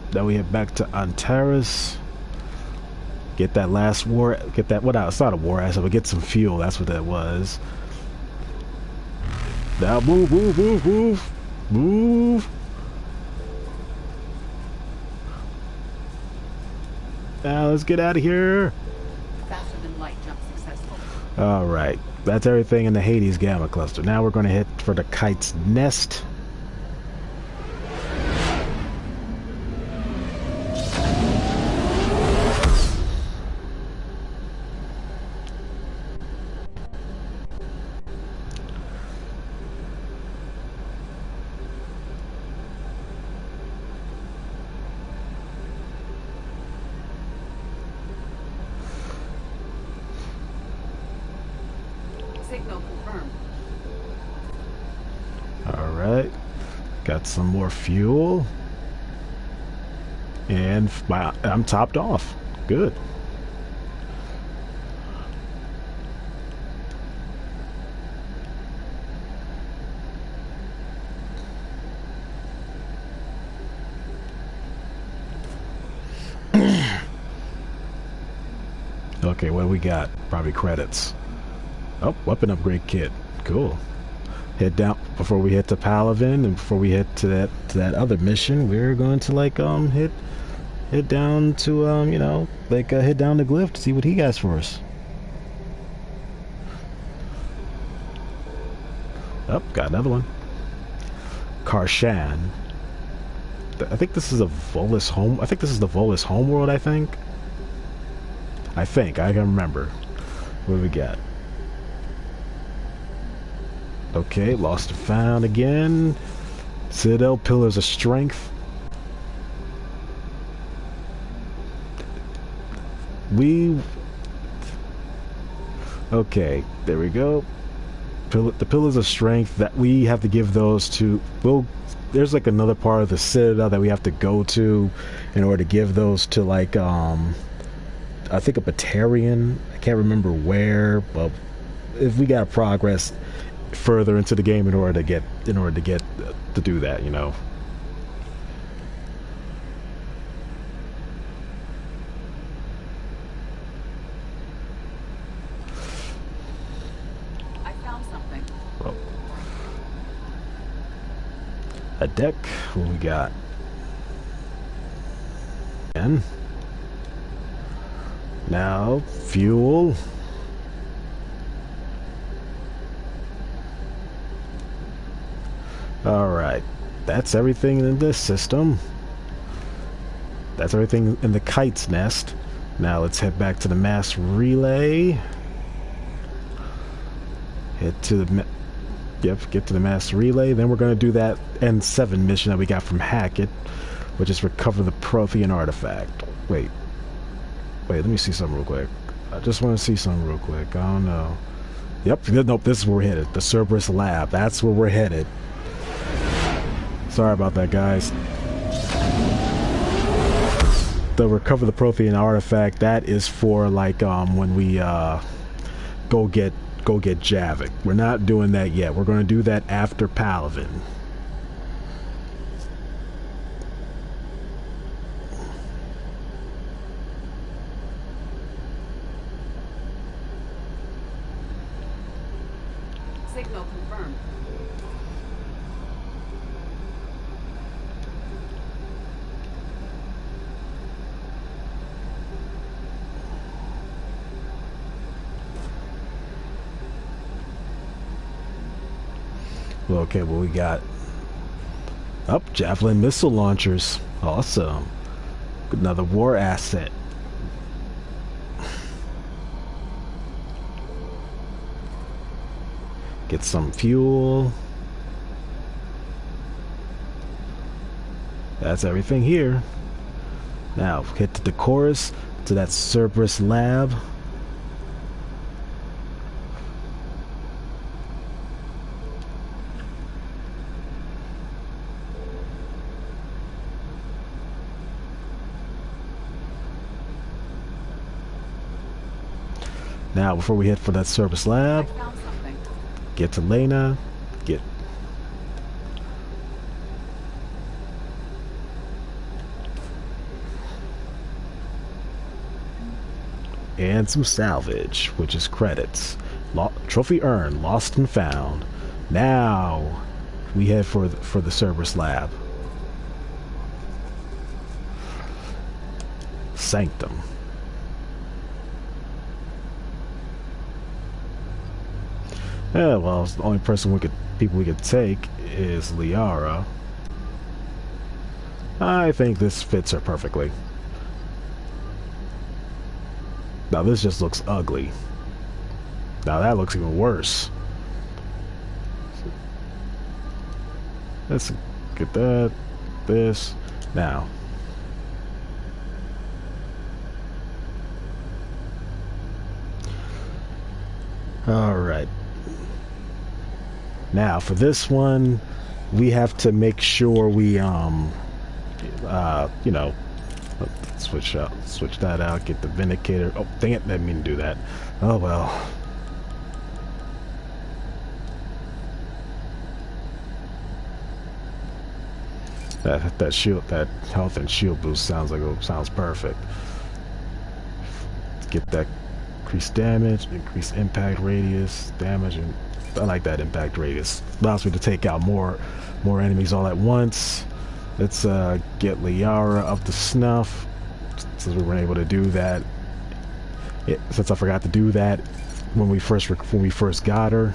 Speaker 1: back to Antares. Get that last war. Get that. What? It's not a war asset, but get some fuel. That's what that was. Now move, move, move, move, move. Now let's get out of here.
Speaker 13: Faster than light jump successful.
Speaker 1: All right, that's everything in the Hades Gamma Cluster. Now we're going to head for the Kite's Nest.
Speaker 13: Signal confirmed.
Speaker 1: All right, got some more fuel, and I'm topped off. Good. Okay, what do we got? Probably credits. Oh, weapon upgrade kit. Cool. Head down before we head to Palaven, and before we head to that other mission, we're going to like head down to you know, like head down to Glyph to see what he has for us. Oh, got another one. Karshan. I think this is a Volus home. I think this is the Volus homeworld. I think I can remember. What do we got? Okay, lost and found again. Citadel Pillars of Strength. Okay, there we go. The Pillars of Strength, that we have to give those to. There's like another part of the Citadel that we have to go to in order to give those to, like I think a Batarian. I can't remember where, but if we got progress further into the game in order to do that, you know. A deck. What we got? And now fuel. All right, that's everything in this system. That's everything in the kite's nest. Now let's head back to the mass relay. Head to the get to the mass relay. Then we're going to do that N7 mission that we got from Hackett, which is recover the Prothean artifact. Wait, let me see something real quick. I just want to see something real quick. I don't know. Yep, nope, this is where we're headed. The Cerberus Lab. That's where we're headed. Sorry about that, guys. The recover the Prothean artifact, that is for like when we go get Javik. We're not doing that yet. We're going to do that after Palaven.
Speaker 13: Signal confirmed.
Speaker 1: Okay, well, we got Javelin missile launchers. Awesome. Another war asset. Get some fuel. That's everything here. Now head to the chorus, to that Cerberus lab. Now, before we head for that Cerberus lab, get to Lena, and some salvage, which is credits. Trophy earned, lost and found. Now, we head for the Cerberus lab. Sanctum. Yeah, well, the only people we could take is Liara. I think this fits her perfectly. Now this just looks ugly. Now that looks even worse. Let's get that, this, now. All right. Now for this one, we have to make sure we, you know, switch that out, get the Vindicator. Oh, dang it, I didn't mean to do that. Oh well. That shield, that health and shield boost sounds perfect. Let's get that increased damage, increased impact radius, damage, and I like that impact radius. Allows me to take out more enemies all at once. Let's get Liara up to snuff, since we weren't able to do that. Since I forgot to do that when we first got her.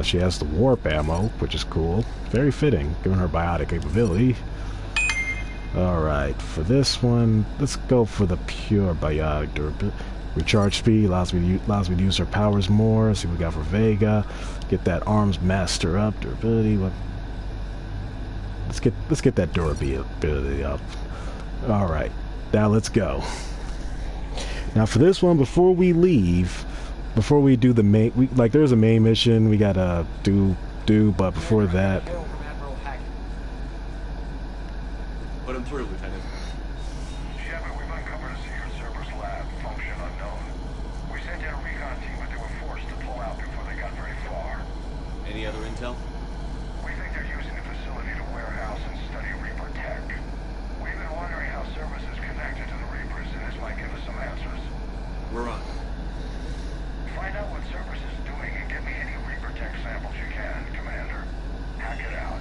Speaker 1: She has the warp ammo, which is cool. Very fitting, given her biotic capability. Alright, for this one, let's go for the pure biotic durability. Recharge speed allows me to use her powers more. See what we got for Vega. Get that arms master up. Durability. Let's get that durability up. Alright, now let's go. Now for this one, before we leave, before we do the main, there's a main mission we gotta do, but before that,
Speaker 2: Put him through, Lieutenant.
Speaker 6: Lieutenant, we've uncovered a secret Cerberus lab, function unknown. We sent in a recon team, but they were forced to pull out before they got very far.
Speaker 2: Any other intel?
Speaker 6: We think they're using the facility to warehouse and study Reaper tech. We've been wondering how Cerberus is connected to the Reapers, and this might give us some answers.
Speaker 2: We're on.
Speaker 6: Find out what Cerberus is doing and get me any Reaper tech samples you can, Commander. Hack it out.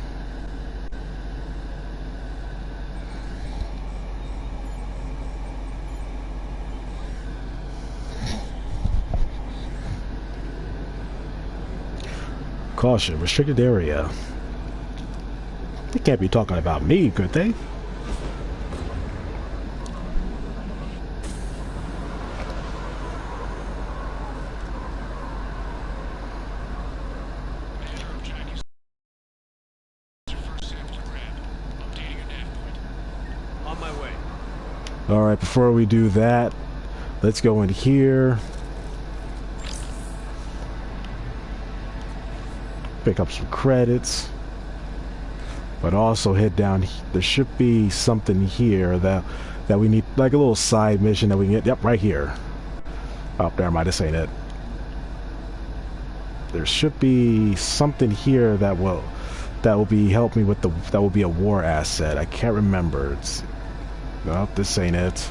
Speaker 1: Caution, restricted area. They can't be talking about me, could they?
Speaker 2: On my way.
Speaker 1: Alright, before we do that, let's go in here. Pick up some credits. But also head down. There should be something here that we need, like a little side mission that we can get. Yep, right here. Oh, never mind, this ain't it. There should be something here that will be help me with that will be a war asset. I can't remember. It's no, this ain't it.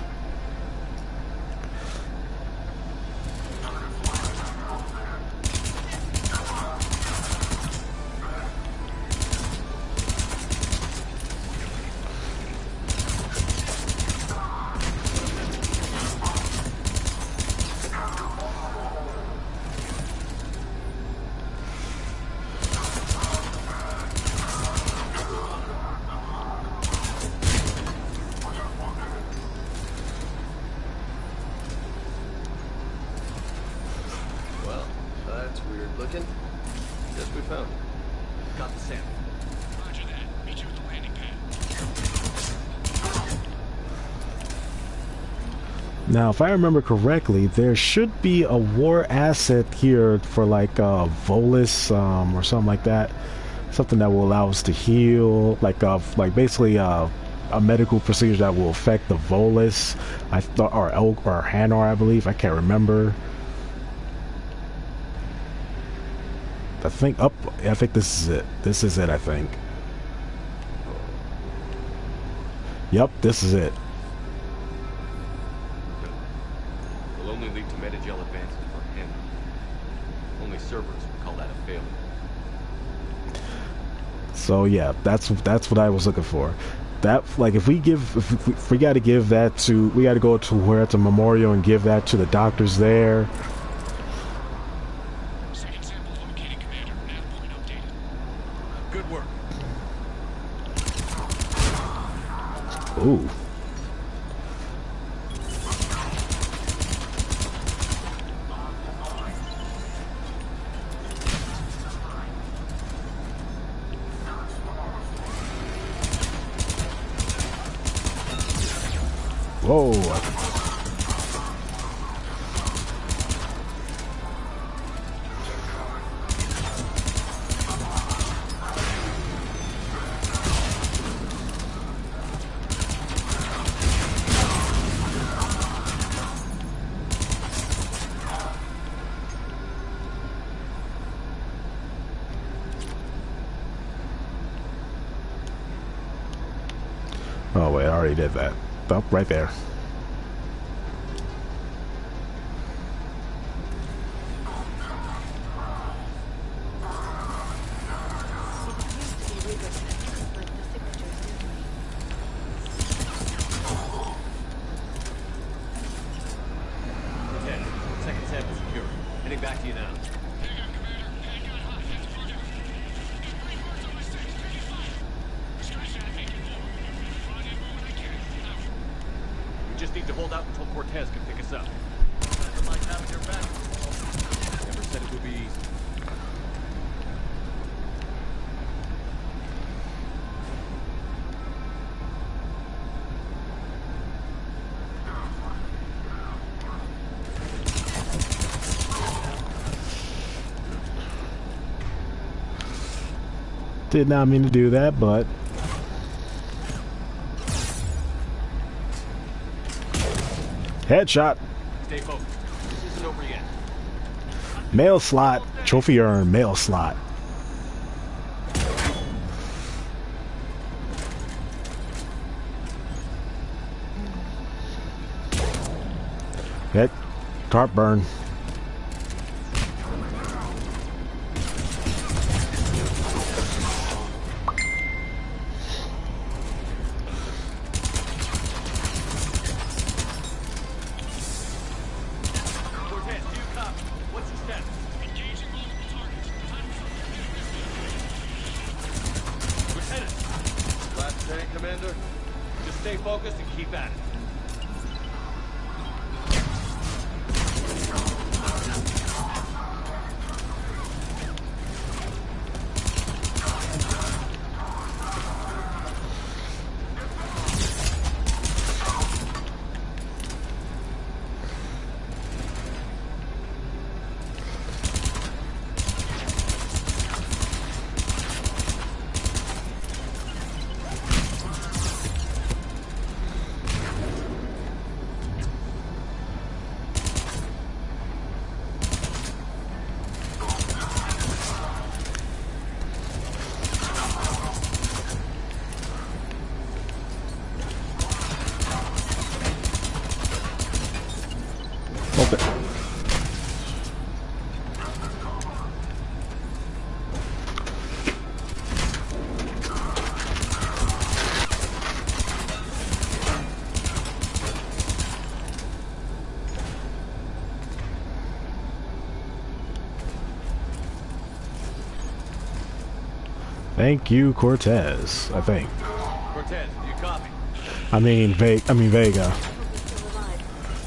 Speaker 12: Looking? Guess we found it.
Speaker 2: Got the sample.
Speaker 6: Roger that. Meet you at the landing pad.
Speaker 1: Now, if I remember correctly, there should be a war asset here for like Volus or something like that. Something that will allow us to heal, like basically a medical procedure that will affect the Volus. I thought, or Hanar, I believe. I can't remember. I think this is it. This is it, I think. Yep, this is it.
Speaker 2: Will only lead to Metagel advances for him. Only Cerberus would call that a failure.
Speaker 1: So yeah, that's what I was looking for. That, like, if we got to give that to, we got to go to Huerta Memorial and give that to the doctors there.
Speaker 6: Second sample located, Commander. Nav point updated.
Speaker 2: Good work.
Speaker 1: Ooh. Whoa. Oh wait, I already did that. Oh, right there.
Speaker 2: Lieutenant, second sample secure. Heading back to you now. We just need to hold out until Cortez can pick us up. Nothing like having your back. Never said it would be easy.
Speaker 1: Did not mean to do that, but Headshot.
Speaker 2: Stay focused. This isn't over yet.
Speaker 1: Mail slot. Trophy urn. Mail slot. Hit. Tarp burn.
Speaker 2: Commander. Just stay focused and keep at it.
Speaker 1: Thank you, Cortez. I think.
Speaker 2: Cortez, do you copy?
Speaker 1: I mean Vega.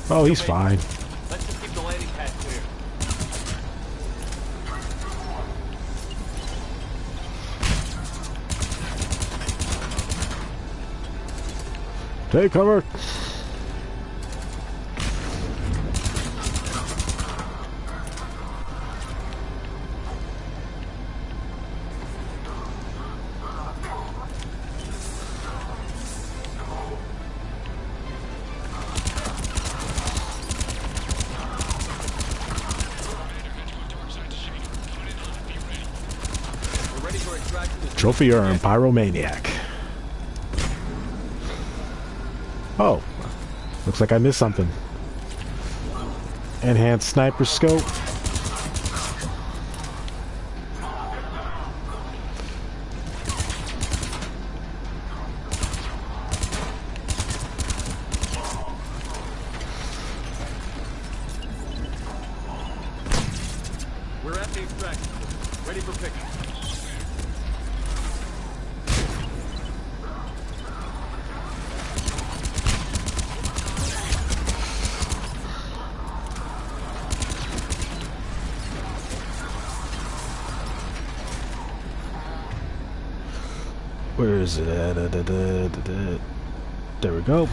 Speaker 1: Oh, he's fine.
Speaker 2: Let's just keep the landing pad clear.
Speaker 1: Take cover. Trophy urn, Pyromaniac. Oh, looks like I missed something. Enhanced sniper scope.
Speaker 2: We're at the extraction. Ready for pickup.
Speaker 1: Where is it at? There we go.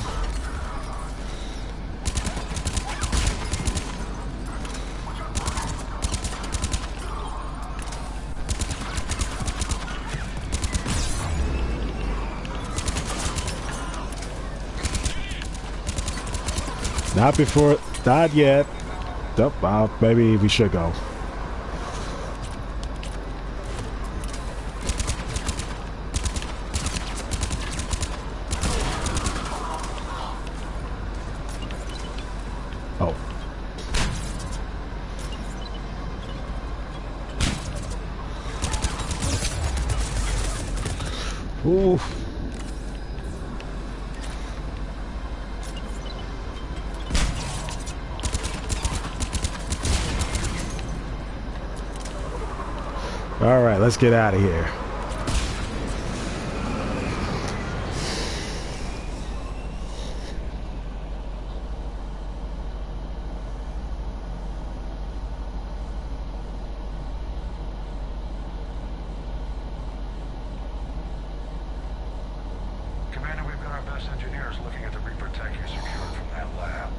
Speaker 1: Not before, not yet. Nope, maybe we should go. Oh. Ooh. All right, let's get out of here.
Speaker 6: Commander, we've got our best engineers looking at the Reaper tech you secured from that lab.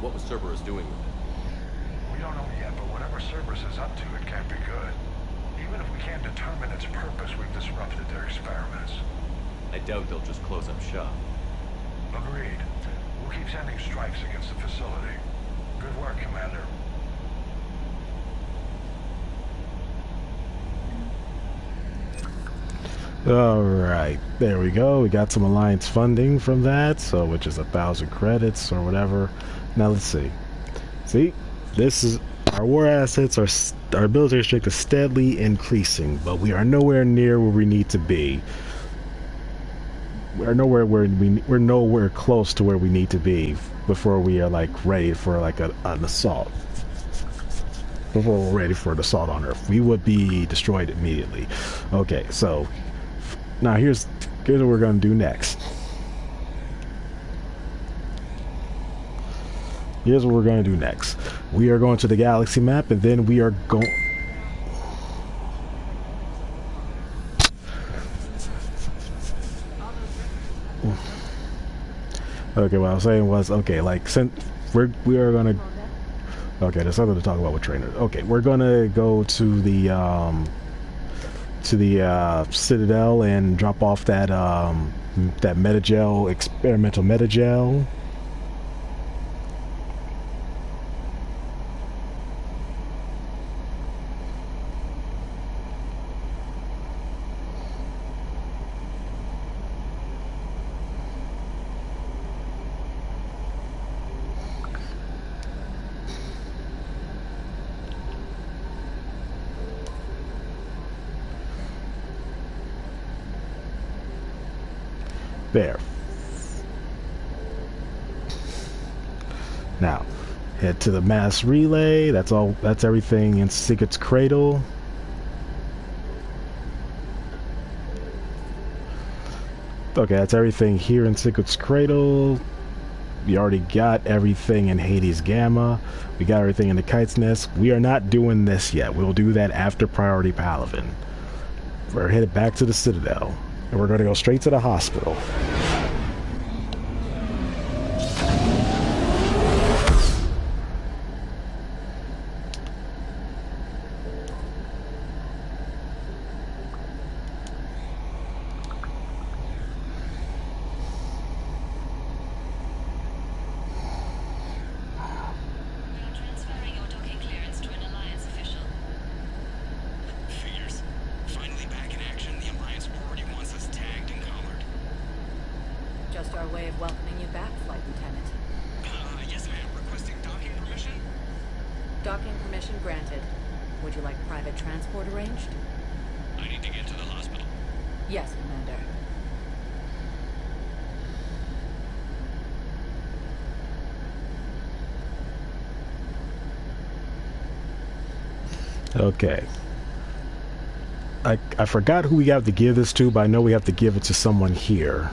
Speaker 2: What was Cerberus doing with it?
Speaker 6: We don't know yet, but whatever Cerberus is up to, it can't be good. Even if we can't determine its purpose, we've disrupted their experiments.
Speaker 2: I doubt they'll just close up shop.
Speaker 6: Agreed. We'll keep keep sending strikes against the facility. Good work, Commander.
Speaker 1: Alright, there we go. We got some Alliance funding from that, so which is 1,000 credits or whatever. Now let's see. See, this is our war assets. Our military strength is steadily increasing, but we are nowhere near where we need to be. We're nowhere close to where we need to be before we are like ready for like an assault. Before we're ready for an assault on Earth, we would be destroyed immediately. Okay, so now here's what we're gonna do next. Here's what we're gonna do next. We are going to the galaxy map, and then we are going. Okay, what I was saying was, okay, like since we are gonna. Okay, there's something to talk about with trainers. Okay, we're gonna go to the Citadel and drop off that that metagel, experimental metagel. There. Now, head to the mass relay. That's all. That's everything in Sigurd's Cradle. Okay, that's everything here in Sigurd's Cradle. We already got everything in Hades Gamma. We got everything in the Kite's Nest. We are not doing this yet. We'll do that after Priority Palaven. We're headed back to the Citadel. And we're going to go straight to the hospital. Okay. I forgot who we have to give this to, but I know we have to give it to someone here.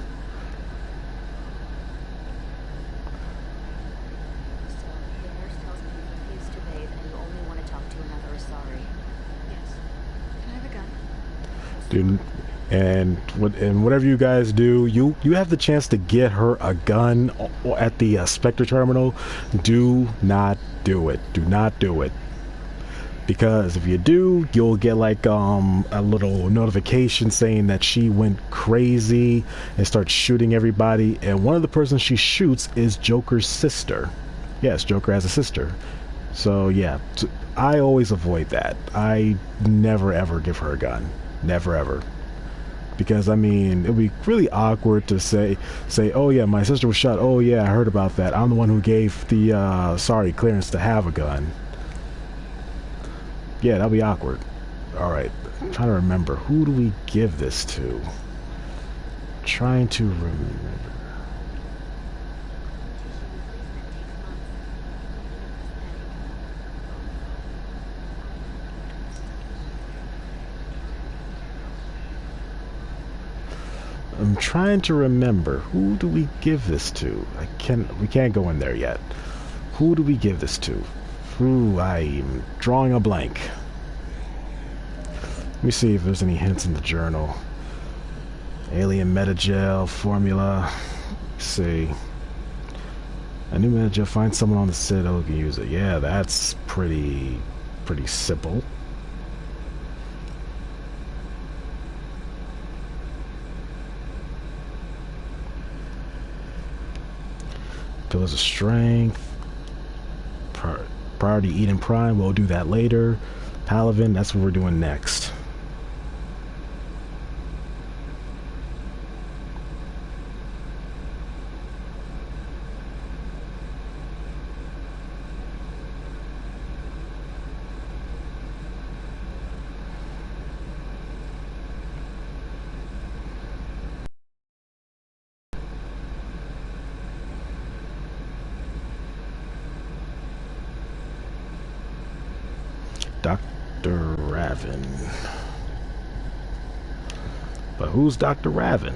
Speaker 4: The nurse tells me you refuse to bathe and you only want to talk to another Asari.
Speaker 3: Yes. Can I have a gun?
Speaker 1: Dude, and whatever you guys do, you have the chance to get her a gun at the Spectre terminal. Do not do it. Do not do it. Because if you do, you'll get like a little notification saying that she went crazy and starts shooting everybody, and one of the persons she shoots is Joker's sister. Yes, Joker has a sister. So yeah, I always avoid that. I never ever give her a gun. Never ever. Because I mean, it would be really awkward to say, oh yeah, my sister was shot. Oh yeah, I heard about that. I'm the one who gave the clearance to have a gun. Yeah, that'll be awkward. Alright, I'm trying to remember. Who do we give this to? Trying to remember. I'm trying to remember. Who do we give this to? We can't go in there yet. Who do we give this to? Ooh, I'm drawing a blank. Let me see if there's any hints in the journal. Alien metagel formula. Let's see. A new metagel. Find someone on the Citadel who can use it. Yeah, that's pretty simple. Pillars of Strength. Priority Eden Prime, we'll do that later. Palaven, that's what we're doing next. Dr. Raven. But who's Dr. Raven?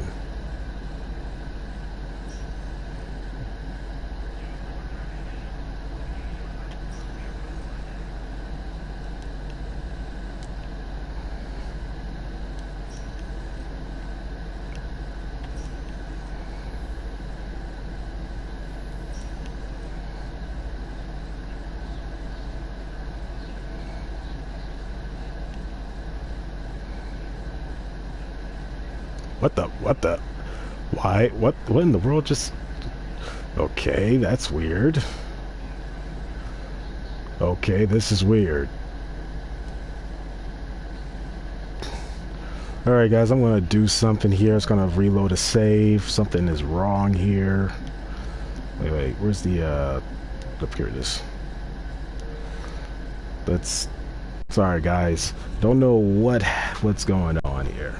Speaker 1: What the? Why? What in the world just... Okay, that's weird. Okay, this is weird. Alright guys, I'm gonna do something here. It's gonna reload a save. Something is wrong here. Wait, where's the, up here it is. Let's... Sorry guys. Don't know what's going on here.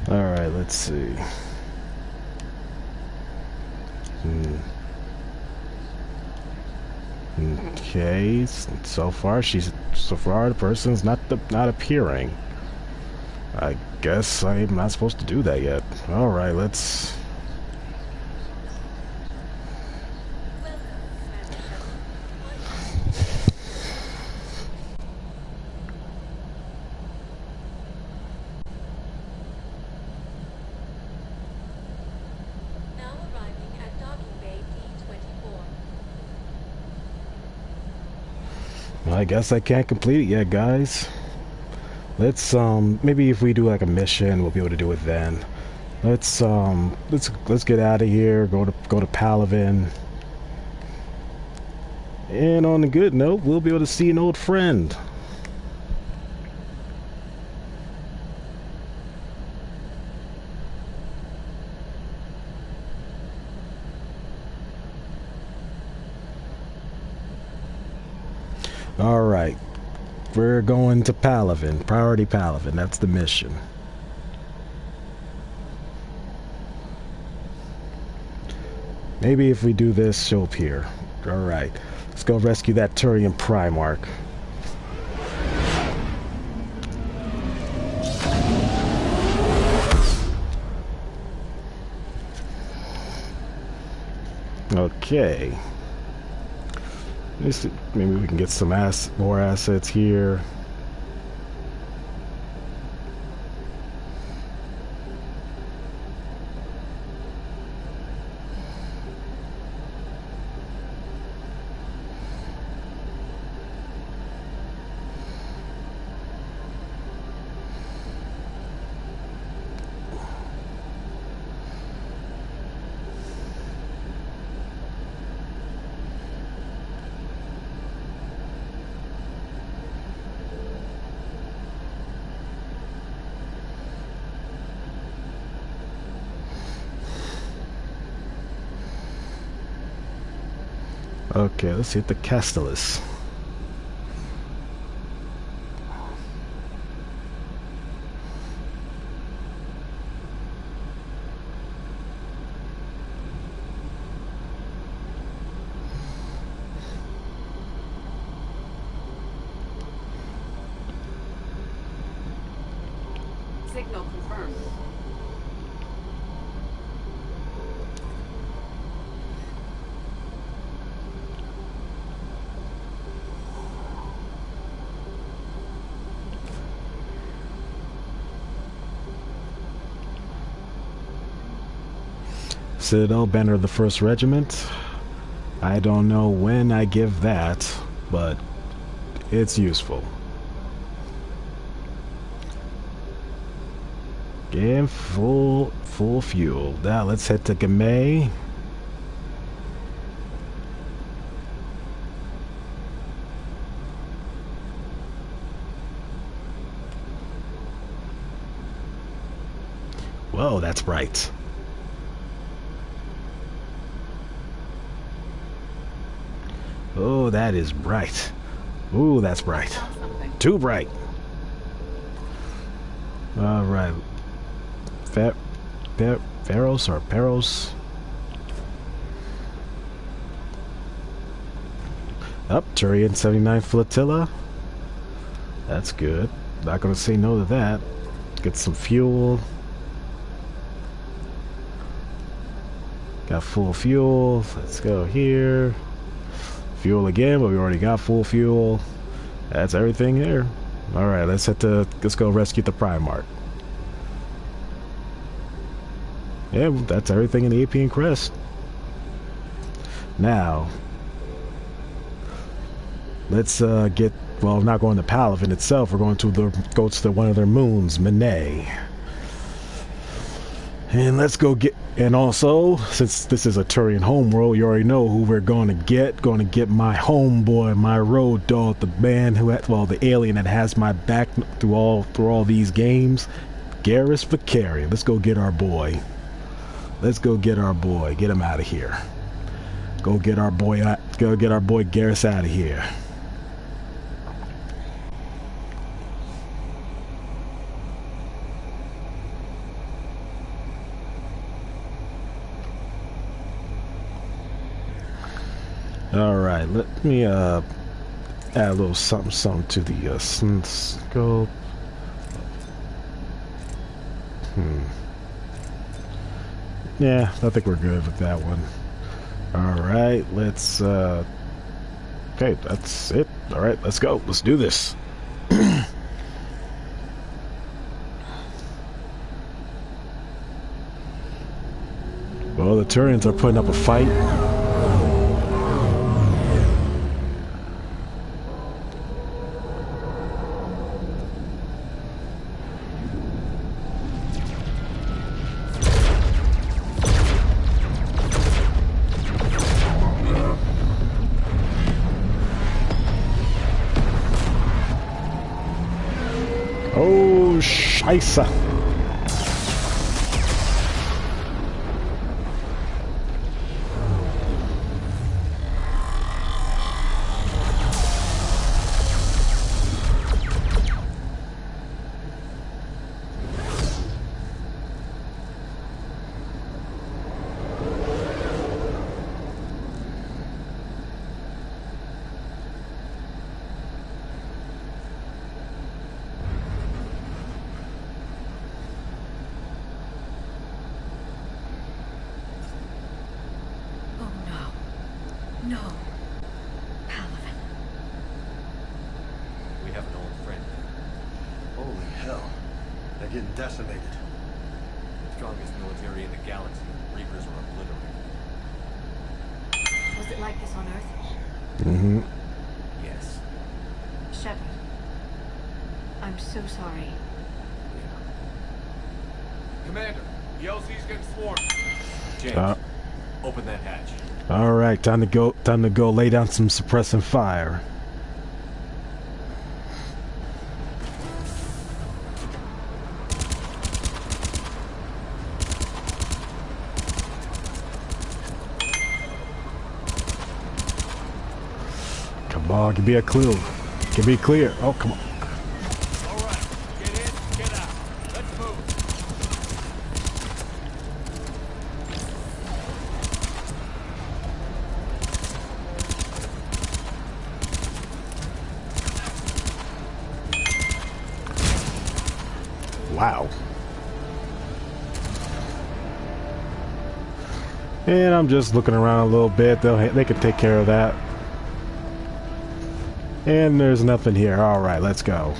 Speaker 1: Alright, let's see. Okay, so far the person's not appearing. I guess I'm not supposed to do that yet. Alright, let's... I guess I can't complete it yet, guys. Let's maybe if we do like a mission, we'll be able to do it then. Let's get out of here. Go to Palaven. And on a good note, we'll be able to see an old friend. Alright, we're going to Palaven, Priority Palaven, that's the mission. Maybe if we do this, she'll appear. Alright, let's go rescue that Turian Primarch. Okay. Maybe we can get some more assets here. Okay, let's hit the Castellus.
Speaker 13: Signal confirmed.
Speaker 1: Citadel, banner of the 1st Regiment. I don't know when I give that, but it's useful. And full fuel. Now let's head to Gamay. Whoa, that's bright. Oh, that is bright. Ooh, that's bright. Too bright. All right. Pharos or Peros. Up, Turian 79 Flotilla. That's good. Not gonna say no to that. Get some fuel. Got full fuel. Let's go here. Fuel again, but we already got full fuel. That's everything here. All right, let's go rescue the Primarch. Yeah, that's everything in the Apian Crest. Now, let's get. Well, not going to Palaven itself. We're going to go to one of their moons, Menei. And let's go get. And also, since this is a Turian homeworld, you already know who we're going to get. Going to get my homeboy, my road dog, the man who, the alien that has my back through all these games, Garrus Vakarian. Let's go get our boy. Let's go get our boy. Get him out of here. Go get our boy. Go get our boy Garrus out of here. All right, let me add a little something to the scope. Yeah, I think we're good with that one. All right, let's. Okay, that's it. All right, let's go. Let's do this. Well, the Turians are putting up a fight. Oh, Scheiße.
Speaker 3: No. Palaven.
Speaker 2: We have an old friend.
Speaker 12: Holy hell. They're getting decimated.
Speaker 2: The strongest military in the galaxy. Reapers are obliterated.
Speaker 3: Was it like this on Earth?
Speaker 1: Mm-hmm.
Speaker 2: Yes.
Speaker 3: Shepard. I'm so sorry.
Speaker 6: Commander, the LZ's getting swarmed.
Speaker 2: James, open that hatch.
Speaker 1: All right, time to go. Time to go lay down some suppressing fire. Come on, give me a clue. Give me clear. Oh, come on.
Speaker 6: All right, get in, get out. Let's move.
Speaker 1: Wow. And I'm just looking around a little bit. They could take care of that. And there's nothing here. All right, let's go.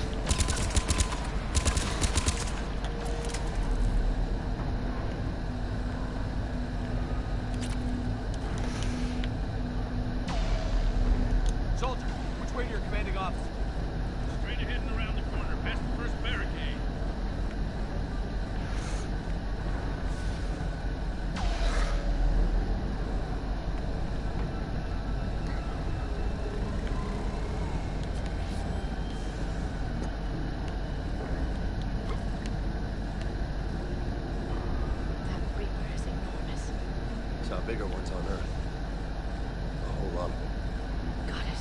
Speaker 2: Soldier, which way to your commanding officer?
Speaker 11: Straight ahead and around the corner, past the first barricade.
Speaker 3: That Reaper is enormous.
Speaker 12: Saw bigger ones on Earth. A whole lot of them.
Speaker 3: Got it.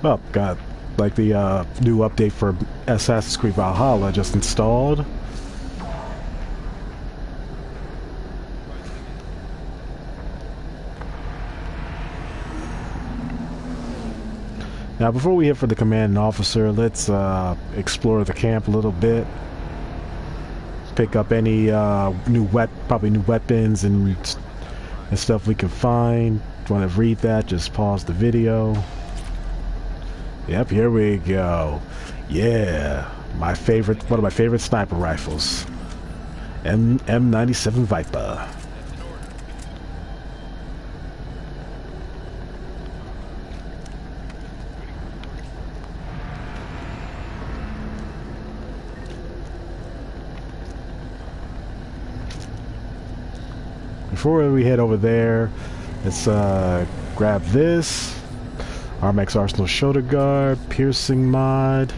Speaker 1: Oh, got like the new update for Assassin's Creed Valhalla just installed. Now, before we head for the commanding officer, let's explore the camp a little bit. Pick up any probably new weapons and stuff we can find. If you want to read that, just pause the video. Yep, here we go. Yeah, one of my favorite sniper rifles, M97 Viper. Before we head over there, let's grab this. Armax Arsenal Shoulder Guard, Piercing Mod.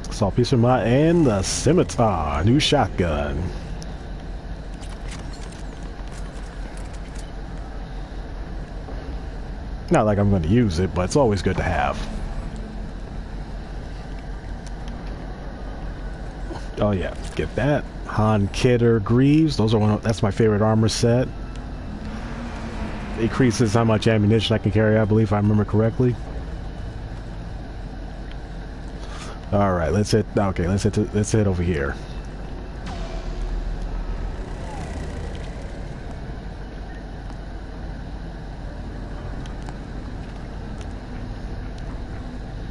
Speaker 1: Assault Piercing Mod and the Scimitar, new shotgun. Not like I'm going to use it, but it's always good to have. Oh yeah, get that. Han Kidder Greaves. That's my favorite armor set. Increases how much ammunition I can carry, I believe, if I remember correctly. All right, let's head over here.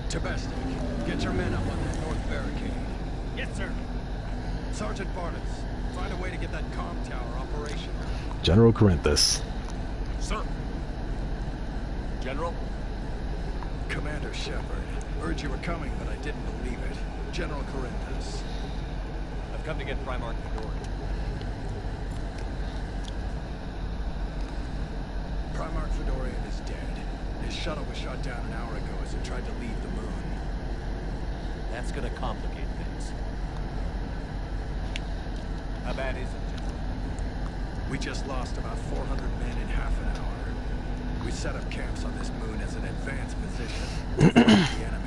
Speaker 6: Tabesnik, get your men up on that north barricade.
Speaker 11: Yes, sir.
Speaker 6: Sergeant Barnes, find a way to get that comm tower operational.
Speaker 1: General Corinthus.
Speaker 6: Sir.
Speaker 2: General?
Speaker 6: Commander Shepard, heard you were coming, but I didn't believe it. General Corinthus.
Speaker 2: I've come to get Primarch Fedora.
Speaker 6: Primarch Fedorian is dead. His shuttle was shot down an hour ago as it tried to leave the moon.
Speaker 2: That's gonna complicate things. How bad is it, General?
Speaker 6: We just lost about 400 men in half an hour. We set up camps on this moon as an advanced position to fight the enemy.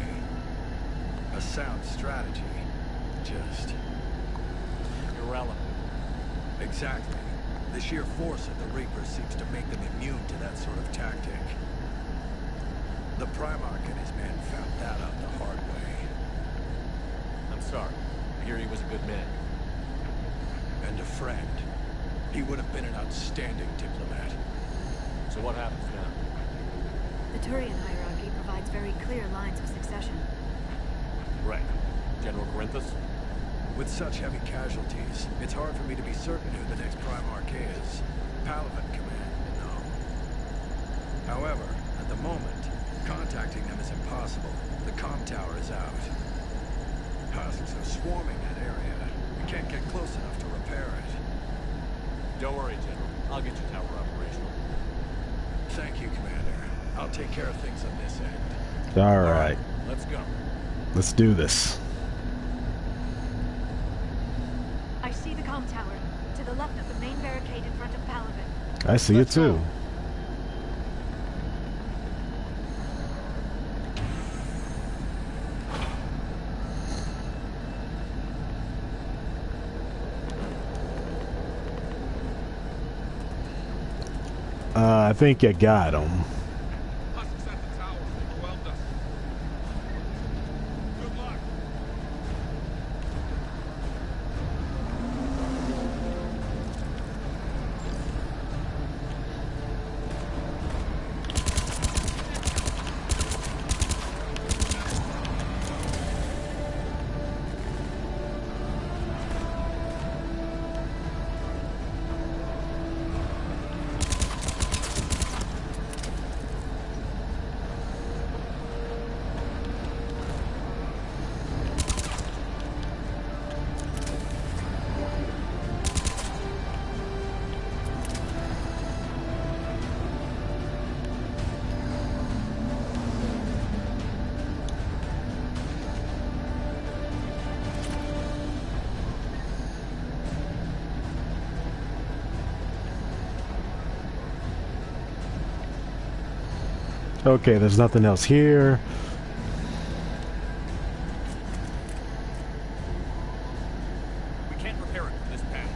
Speaker 6: A sound strategy. Just
Speaker 2: irrelevant.
Speaker 6: Exactly. The sheer force of the Reapers seems to make them immune to that sort of tactic. The Primarch and his men found that out the hard way.
Speaker 2: I'm sorry. I hear he was a good man.
Speaker 6: And a friend. He would have been an outstanding diplomat.
Speaker 2: So what happens now?
Speaker 3: The Turian hierarchy provides very clear lines of succession.
Speaker 2: Right. General Corinthus?
Speaker 6: With such heavy casualties, it's hard for me to be certain who the next Primarch is. Palaven command, no. However, at the moment, contacting them is impossible. The comm tower is out. Husks are swarming that area. We can't get close enough to repair it.
Speaker 2: Don't worry, General. I'll get your tower operational.
Speaker 6: Thank you, Commander. I'll take care of things on this end.
Speaker 1: All right.
Speaker 2: Let's go.
Speaker 1: Let's do this.
Speaker 3: I see the comm tower. To the left of the main barricade in front of Palaven.
Speaker 1: I see it too. I think you got him. Okay, there's nothing else here.
Speaker 2: We can't repair it from this path.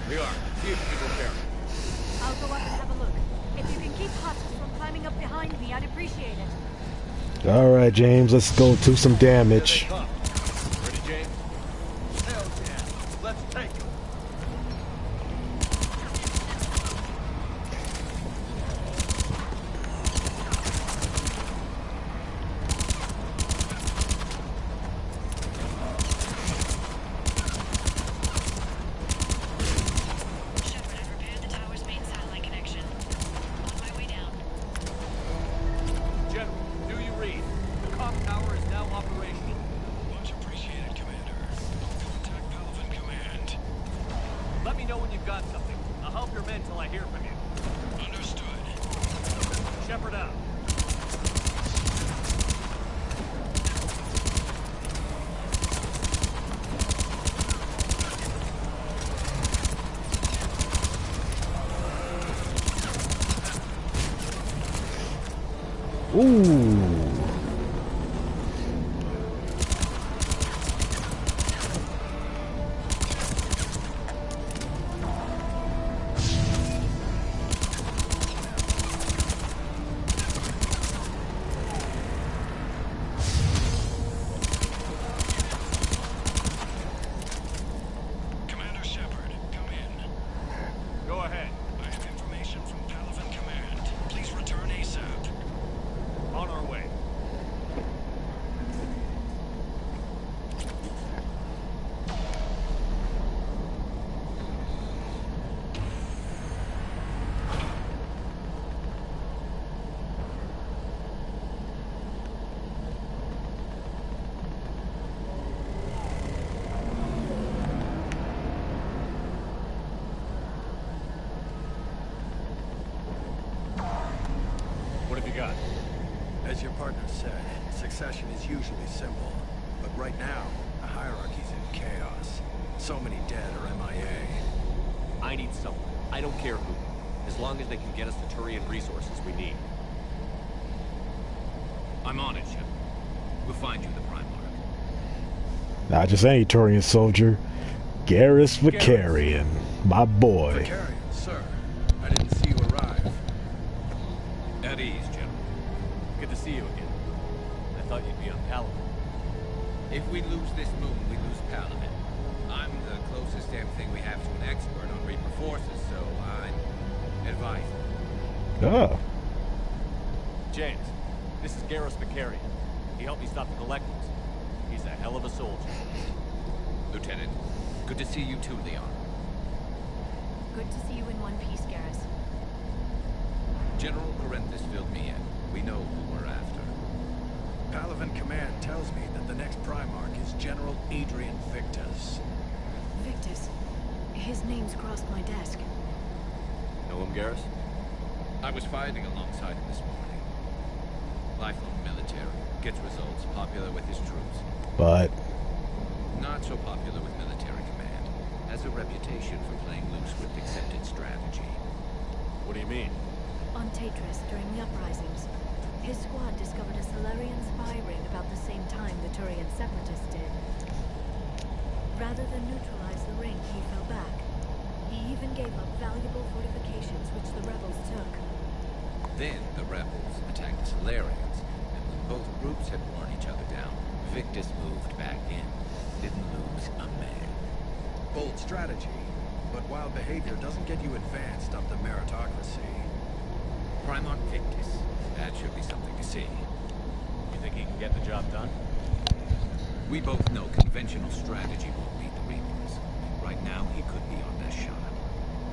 Speaker 2: We are. See if we can repair it.
Speaker 3: I'll go up and have a look. If you can keep husks from climbing up behind me, I'd appreciate it.
Speaker 1: All right, James, let's go do some damage.
Speaker 2: Ready, James?
Speaker 12: Hell yeah. Let's take him.
Speaker 1: Ooh.
Speaker 6: Commander Shepard, come in.
Speaker 2: Go ahead.
Speaker 6: I have information from Palaven Command. Please return ASAP.
Speaker 2: On our way. What have you got?
Speaker 11: As your partner said, succession is usually simple. But right now, the hierarchy's in chaos. So many dead or MIA.
Speaker 2: I need someone. I don't care who. As long as they can get us the Turian resources we need. I'm on it, Shepard. We'll find you the Primarch.
Speaker 1: Not just any Turian soldier. Garrus Vakarian. My boy.
Speaker 11: Vakarian, sir. I didn't see you arrive.
Speaker 2: At ease, General. Good to see you again. I thought you'd be on Palaven.
Speaker 14: If we lose this moon, we lose Palaven. I'm the closest damn thing we have to an expert on Reaper forces, so I'm advising.
Speaker 1: Ah.
Speaker 2: James, this is Garrus Vakarian. He helped me stop the Collectors. He's a hell of a soldier.
Speaker 14: Lieutenant, good to see you too, Leon.
Speaker 3: Good to see you in one piece, Garrus.
Speaker 14: General Corinthus filled me in. We know who we're after.
Speaker 11: Palaven Command tells me that the next Primarch is General Adrian Victus.
Speaker 3: Victus. His name's crossed my desk.
Speaker 2: Know him, Garrus?
Speaker 14: I was fighting alongside him this morning. Lifelong military. Gets results, popular with his troops.
Speaker 1: But
Speaker 14: Not so popular with military command. Has a reputation for playing loose with accepted strategy.
Speaker 2: What do you mean?
Speaker 3: On Tatris, during the uprisings, his squad discovered a Solarian spy ring about the same time the Turian separatists did. Rather than neutralize the ring, he fell back. He even gave up valuable fortifications which the rebels took.
Speaker 14: Then the rebels attacked the Solarians, and when both groups had worn each other down, Victus moved back in. Didn't lose a man.
Speaker 7: Bold strategy, but wild behavior doesn't get you advanced up the meritocracy.
Speaker 14: Primarch Victus. That should be something to see.
Speaker 2: You think he can get the job done?
Speaker 14: We both know conventional strategy won't beat the Reapers. Right now, he could be our best shot.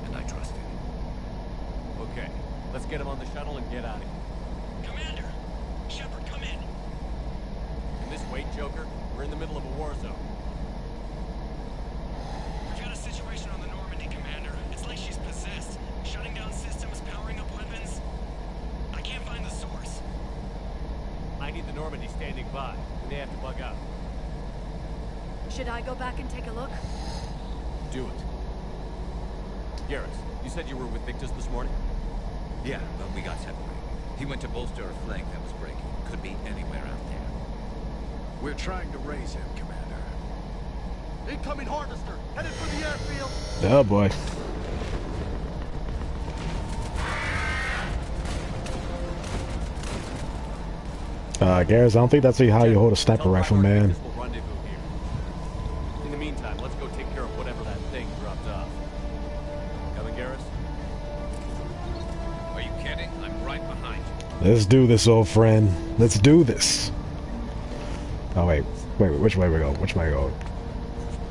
Speaker 14: And I trust him.
Speaker 2: Okay, let's get him on the shuttle and get out of here.
Speaker 6: Commander! Shepard, come in!
Speaker 2: Can this wait, Joker? We're in the middle of a war zone.
Speaker 6: We've got a situation on the Normandy, Commander. It's like she's possessed. Shutting down systems, powering up weapons. I can't find the source.
Speaker 2: I need the Normandy standing by. We may have to bug out.
Speaker 3: Should I go back and take a look?
Speaker 2: Do it. Garrus, you said you were with Victus this morning?
Speaker 14: Yeah, but we got separated. He went to bolster a flank that was breaking. Could be anywhere out there.
Speaker 7: We're trying to raise him, Commander. Incoming Harvester! Headed for the airfield!
Speaker 1: Oh boy. Garrus, I don't think that's how you hold a sniper rifle, man.
Speaker 2: We'll rendezvous here. In the meantime, let's go take care of whatever that thing dropped off. Coming, Garrus?
Speaker 14: Are you kidding? I'm right behind you.
Speaker 1: Let's do this, old friend. Let's do this. Oh wait, which way we go? Which way we go?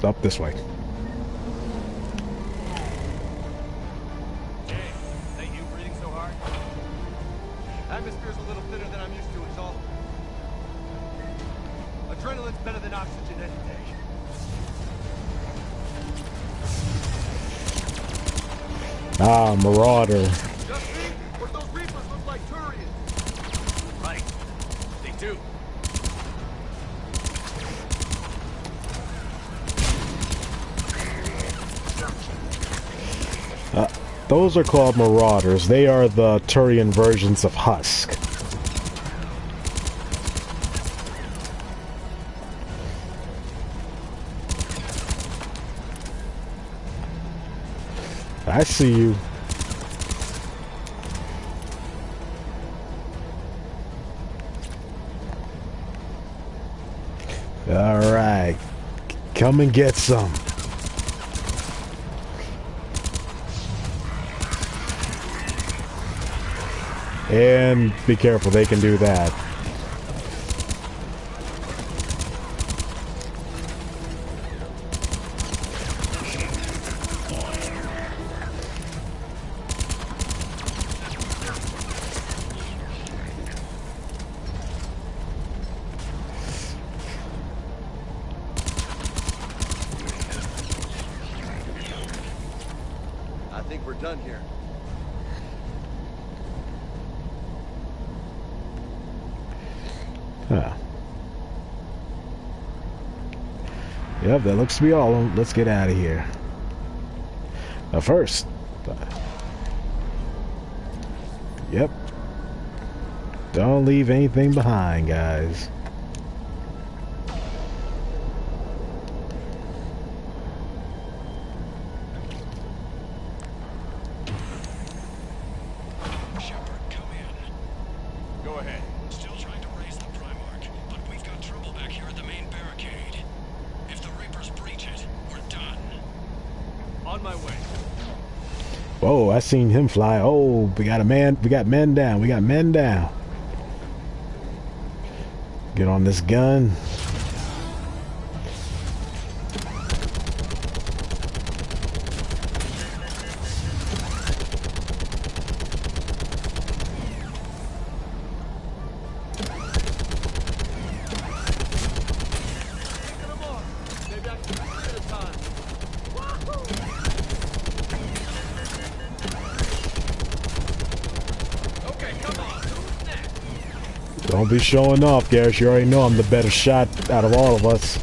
Speaker 1: Up this way.
Speaker 2: Hey, is that you breathing so hard?
Speaker 15: Atmosphere's a little thinner than I'm used to, it's all. Adrenaline's better than oxygen any day.
Speaker 1: Ah, Marauder.
Speaker 15: Just me? Or those Reapers look like Turians?
Speaker 2: Right. They do.
Speaker 1: Those are called Marauders. They are the Turian versions of Husk. I see you. All right. Come and get some. And be careful, they can do that.
Speaker 15: I think we're done here.
Speaker 1: Huh. Yep, that looks to be all. Let's get out of here. Now first. Yep. Don't leave anything behind, guys.
Speaker 2: Go ahead.
Speaker 6: Still trying to raise the Primarch, but we've got trouble back here at the main barricade. If the Reapers breach it, we're done.
Speaker 2: On my way.
Speaker 1: Whoa, I seen him fly. Oh, we got a man. We got men down. We got men down. Get on this gun. Don't be showing off, Garrus. You already know I'm the better shot out of all of us.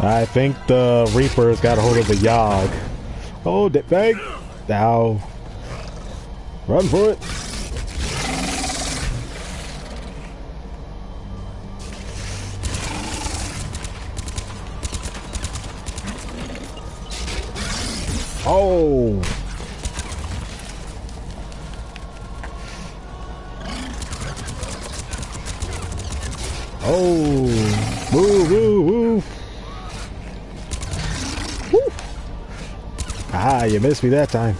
Speaker 1: I think the Reapers got a hold of the Yogg. Oh, bang! Now, run for it. Oh! Oh! Woo, woo, woo! Woo! Ah, you missed me that time.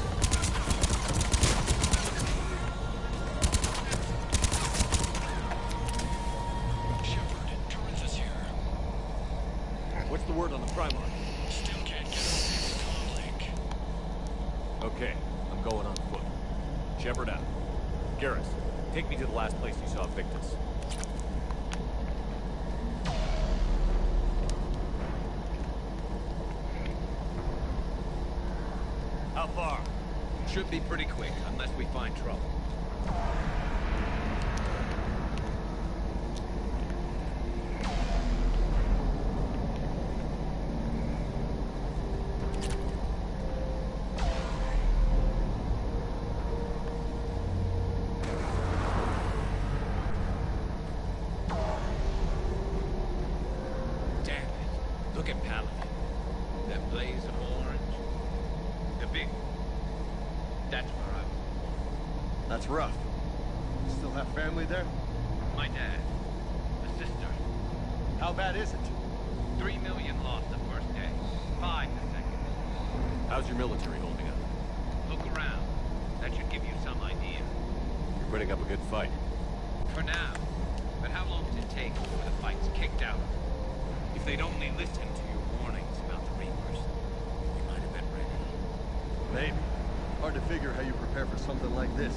Speaker 2: What's the word on the Primarch?
Speaker 6: Still can't get a comm link.
Speaker 2: Okay, I'm going on foot. Shepard out. Garrus, take me to the last place you saw Victus.
Speaker 14: How far? Should be pretty quick, unless we find trouble. Damn it. Look at Paladin. That blaze of orange. The big... That's where I was.
Speaker 15: That's rough. Still have family there?
Speaker 14: My dad. A sister.
Speaker 15: How bad is it?
Speaker 14: 3 million lost the first day. 5 the second.
Speaker 2: How's your military holding up?
Speaker 14: Look around. That should give you some idea.
Speaker 2: You're putting up a good fight.
Speaker 14: For now. But how long does it take before the fight's kicked out? If they'd only listened to your warnings about the Reapers, we might have been ready.
Speaker 15: Maybe. Hard to figure how you prepare for something like this.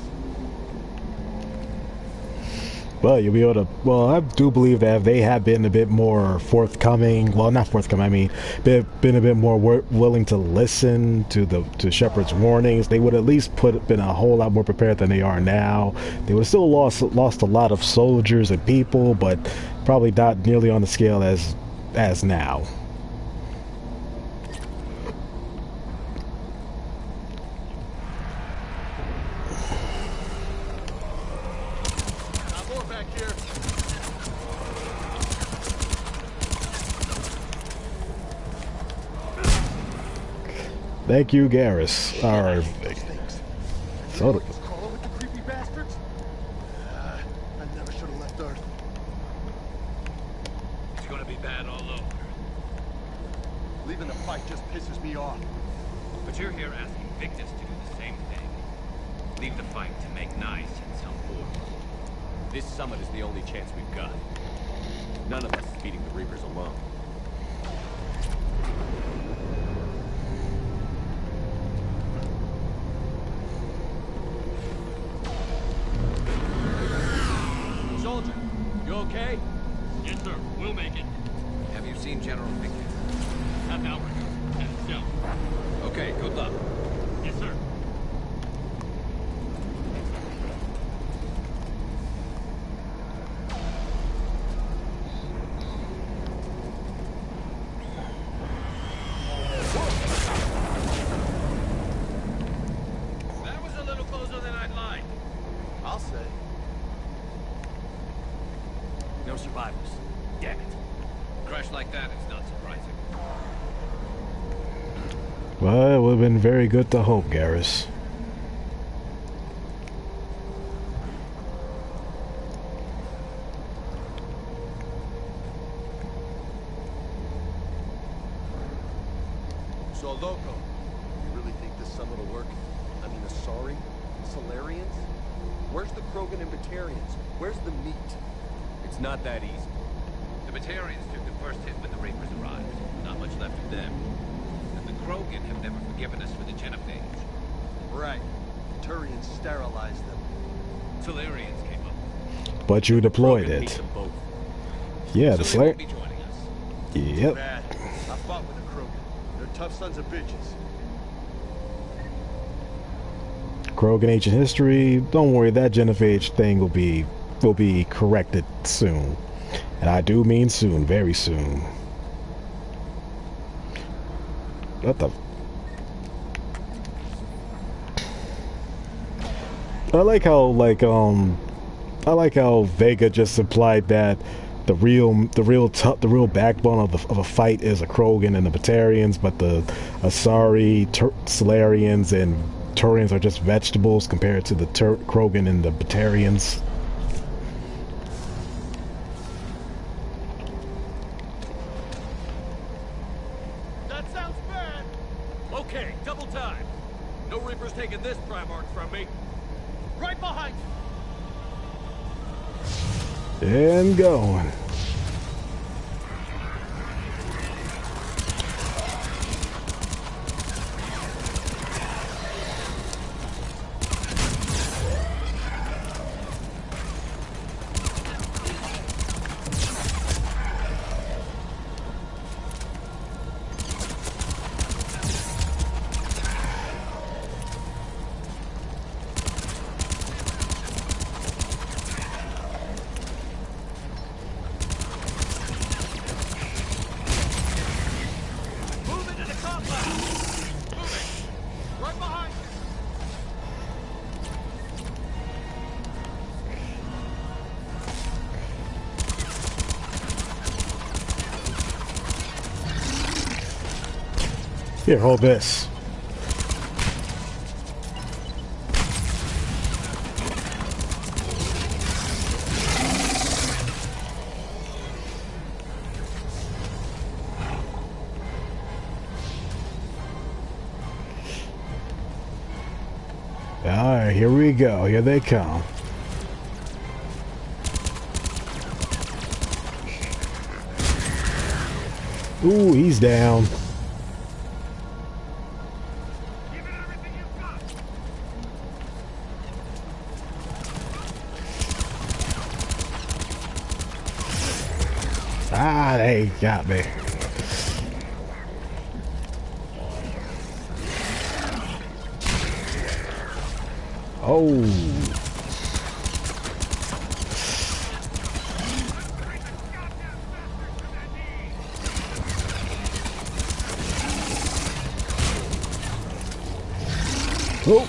Speaker 1: Well, you'll be able to. Well, I do believe that if they had been a bit more forthcoming, well, not forthcoming. I mean, been a bit more willing to listen to Shepard's warnings, they would at least been a whole lot more prepared than they are now. They would have still lost a lot of soldiers and people, but probably not nearly on the scale as now. Thank you, Garrus. Our so
Speaker 15: Crawling with the creepy bastards? I never should have left Earth.
Speaker 14: It's gonna be bad all over.
Speaker 15: Leaving the fight just pisses me off.
Speaker 14: But you're here asking Victus to do the same thing. Leave the fight to make nice in some order.
Speaker 2: This summit is the only chance we've got. None of us is beating the Reapers alone. Soldier, you okay?
Speaker 14: Yes, sir. We'll make it. Have you seen General Victus? Half hour ago. At his cell. Okay, good luck. Yes, sir. That was a little closer than I'd like.
Speaker 15: I'll say.
Speaker 2: No survivors. Damn it.
Speaker 14: Crash like that is not surprising.
Speaker 1: well, it would have been very good to hope, Garrus.
Speaker 15: So, Loco, you really think this summit will work? I mean, Asari? Salarians? Where's the Krogan and Batarians? Where's the meat?
Speaker 2: It's not that easy.
Speaker 14: The Batarians took the first hit when the Reapers arrived. Not much left of them. And the Krogan have never forgiven us for the Genophage.
Speaker 15: Right. Turians sterilized them.
Speaker 14: Solarians came up.
Speaker 1: But you deployed
Speaker 2: Krogan beat
Speaker 1: it.
Speaker 2: them both.
Speaker 1: Yeah,
Speaker 14: So
Speaker 1: the
Speaker 14: they
Speaker 1: Slayer.
Speaker 14: won't be joining us.
Speaker 1: Yep.
Speaker 15: Bad. I fought with the Krogan. They're tough sons of bitches.
Speaker 1: Krogan ancient history. Don't worry, that Genophage thing will be corrected soon, and I do mean soon, very soon. What the? I like how I like how Vega just implied that the real backbone of a fight is a Krogan and the Batarians, but the Asari, Solarians, and Turians are just vegetables compared to the Krogan and the Batarians.
Speaker 15: That sounds bad. Okay, double time. No Reapers taking this Primarch from me. Right behind you.
Speaker 1: And going. Here, hold this. Alright, here we go. Here they come. Ooh, he's down. Ah, they got me. Oh. Oh.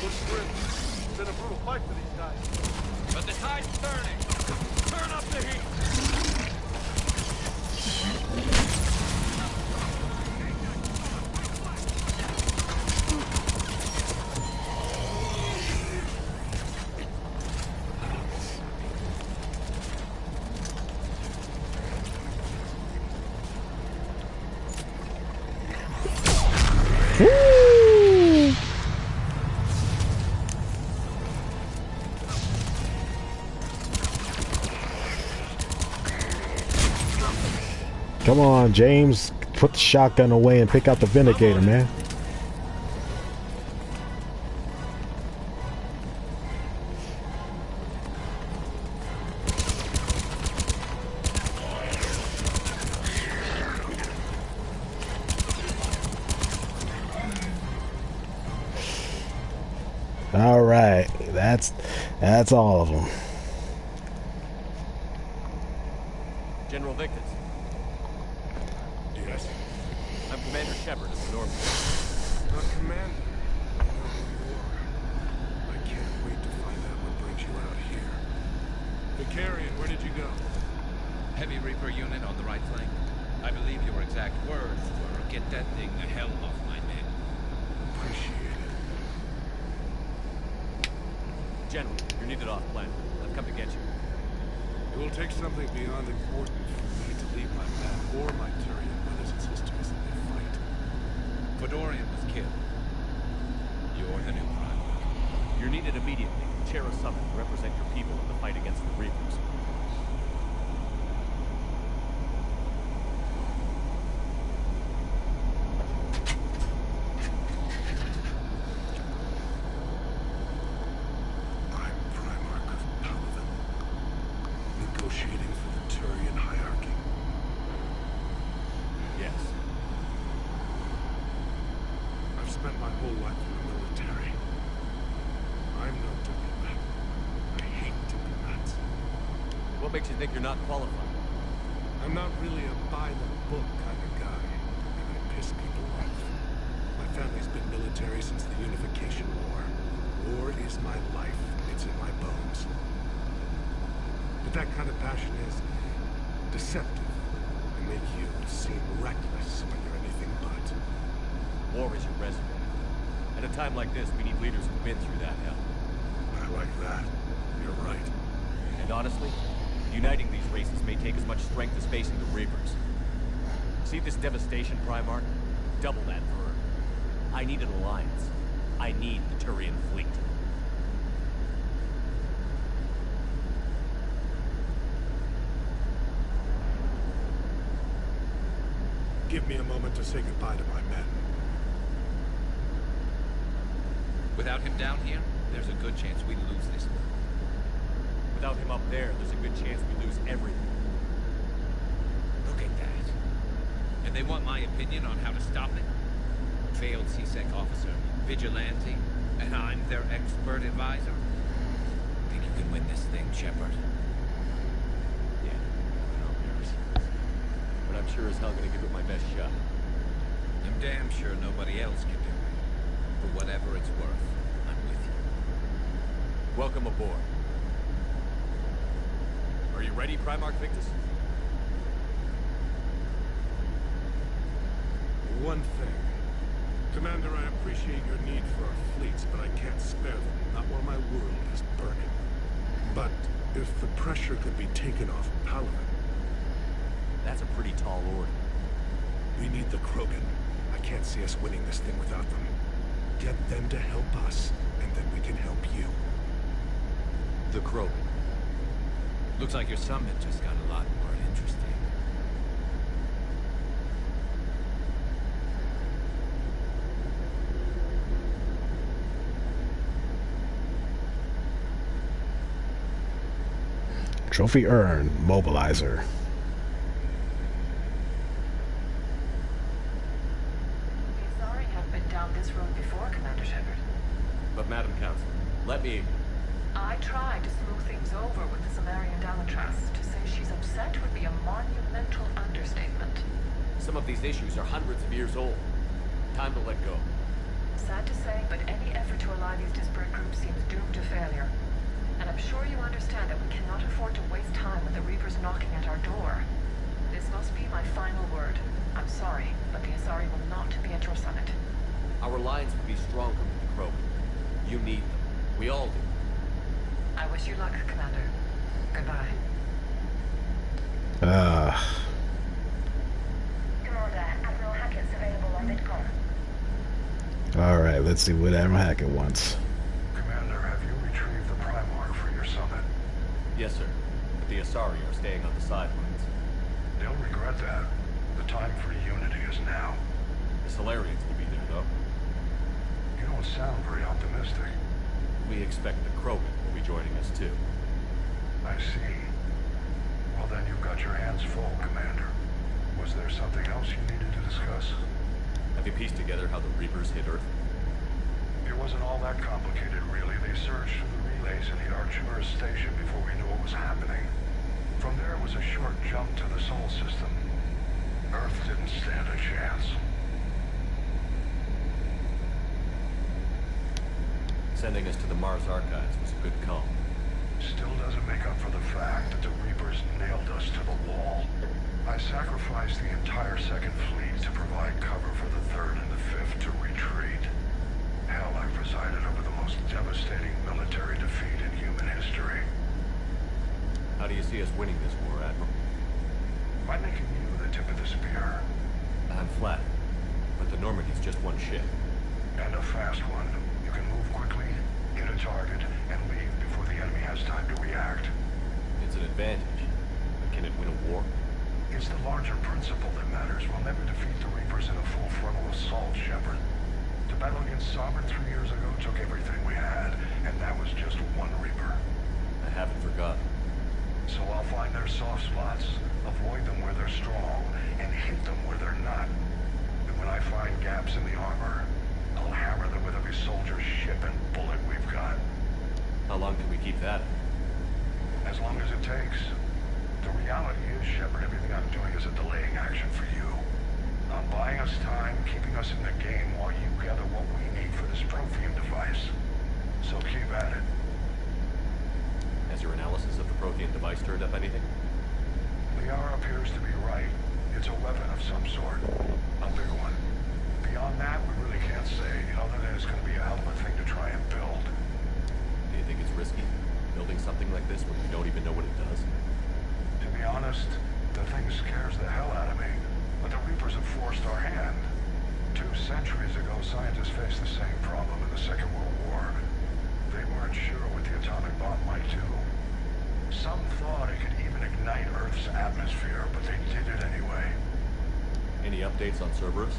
Speaker 15: It's been a brutal fight for these guys. But the tide's turning. Turn up the heat.
Speaker 1: Woo! Come on, James. Put the shotgun away and pick out the Vindicator, man. All right, that's all of them.
Speaker 2: General Victus.
Speaker 6: Yes?
Speaker 2: I'm Commander Shepard of the North.
Speaker 6: Commander. I know who you are. I can't wait to find out what brings you out here. Vicarian, where did you go?
Speaker 14: Heavy Reaper unit on the right flank. I believe your exact words were, "Get that thing the hell off my men."
Speaker 6: Appreciate it.
Speaker 2: General, you're needed off planet. I've come to get you.
Speaker 6: It will take something beyond important for me to leave my men or my Turian brothers and sisters in their fight.
Speaker 14: Fedorian was killed. You're the new Primarch.
Speaker 2: You're needed immediately. Chair a summit to represent your people in the fight against the Reapers.
Speaker 6: I'm Primarch of Palaven, negotiating for the Turian hierarchy.
Speaker 2: Yes.
Speaker 6: I've spent my whole life in the military. I'm no diplomat. I hate diplomats.
Speaker 2: What makes you think you're not qualified?
Speaker 6: I'm not really a by-the-book kind of guy. I mean, I piss people off. My family's been military since the Unification War. War is my life. It's in my bones. But that kind of passion is deceptive. And make you seem reckless when you're anything but.
Speaker 2: War is your resume. At a time like this, we need leaders who've been through that hell.
Speaker 6: I like that. You're right.
Speaker 2: And honestly, uniting these races may take as much strength as facing the Reapers. See this devastation, Primarch? Double that for her. I need an alliance. I need the Turian fleet.
Speaker 6: Give me a moment to say goodbye to my men.
Speaker 14: Without him down here, there's a good chance we lose this one.
Speaker 2: Without him up there, there's a good chance we lose everything.
Speaker 14: Look at that. And they want my opinion on how to stop it? Failed CSEC officer, vigilante, and I'm their expert advisor? Think you can win this thing, Shepard?
Speaker 2: Yeah, I know, Harris. But I'm sure as hell gonna give it my best shot.
Speaker 14: I'm damn sure nobody else can do it. For whatever it's worth, I'm with you.
Speaker 2: Welcome aboard. Are you ready, Primarch Victus?
Speaker 6: One thing. Commander, I appreciate your need for our fleets, but I can't spare them, not while my world is burning. But if the pressure could be taken off Palaven...
Speaker 2: That's a pretty tall order.
Speaker 6: We need the Krogan. I can't see us winning this thing without them. Get them to help us, and then we can help you.
Speaker 2: The Krogan.
Speaker 14: Looks like your summit just got a lot more interesting.
Speaker 1: Trophy earned. Mobilizer.
Speaker 5: The Asari have been down this road before, Commander Shepard.
Speaker 2: But Madam Counsel, let me...
Speaker 5: I tried to smooth things over with the Salarian Dalatras. To say she's upset would be a monumental understatement.
Speaker 2: Some of these issues are hundreds of years old. Time to let go.
Speaker 5: Sad to say, but any effort to ally these disparate groups seems doomed to failure. And I'm sure you understand that we cannot afford to waste time with the Reapers knocking at our door. This must be my final word. I'm sorry, but the Asari will not be at your summit.
Speaker 2: Our alliance will be stronger with the Krogan. You need them. We all do.
Speaker 5: I wish you luck, Commander. Goodbye. Commander, Admiral Hackett's available on Vidcon.
Speaker 1: Alright, let's see what Admiral Hackett wants.
Speaker 6: Commander, have you retrieved the Primarch for your summit?
Speaker 2: Yes, sir. But the Asari are staying on the sidelines.
Speaker 6: They'll regret that. The time for unity is now.
Speaker 2: The Salarians will be there, though.
Speaker 6: You don't sound very optimistic.
Speaker 2: We expect the Krogan will be joining us, too.
Speaker 6: I see. Well, then you've got your hands full, Commander. Was there something else you needed to discuss?
Speaker 2: Have you pieced together how the Reapers hit Earth?
Speaker 6: It wasn't all that complicated, really. They searched through the relays in the Archivers station before we knew what was happening. From there was a short jump to the Sol system. Earth didn't stand a chance.
Speaker 2: Sending us to the Mars Archives was a good call.
Speaker 6: Still doesn't make up for the fact that the Reapers nailed us to the wall. I sacrificed the entire Second Fleet to provide cover for the Third and the Fifth to retreat. Hell, I presided over the most devastating military defeat in human history.
Speaker 2: How do you see us winning this war, Admiral?
Speaker 6: By making you the tip of the spear.
Speaker 2: I'm flattered, but the Normandy's just one ship.
Speaker 6: And a fast one. You can move quickly, hit a target, and leave before the enemy has time to react.
Speaker 2: It's an advantage. But can it win a war?
Speaker 6: It's the larger principle that matters. We'll never defeat the Reapers in a full frontal assault, Shepard. The battle against Sovereign 3 years ago took everything we had, and that was just one Reaper.
Speaker 2: I haven't forgotten.
Speaker 6: So I'll find their soft spots, avoid them where they're strong, and hit them where they're not. And when I find gaps in the armor, I'll hammer them with every soldier, ship, and bullet we've got.
Speaker 2: How long can we keep that?
Speaker 6: As long as it takes. The reality is, Shepard, everything I'm doing is a delaying action for you. I'm buying us time, keeping us in the game while you gather what we need for this Prothean device. So keep at it.
Speaker 7: Has your analysis of the Prothean device turned up anything?
Speaker 6: Liara appears to be right. It's a weapon of some sort. A big one. Beyond that, we really can't say, other than it's going to be a hell of a thing to try and build.
Speaker 7: Do you think it's risky, building something like this when we don't even know what it does?
Speaker 6: To be honest, the thing scares the hell out of me. But the Reapers have forced our hand. 2 centuries ago, scientists faced the same problem in the Second World War. They weren't sure what the atomic bomb might do. Some thought it could even ignite Earth's atmosphere, but they did it anyway.
Speaker 7: Any updates on Cerberus?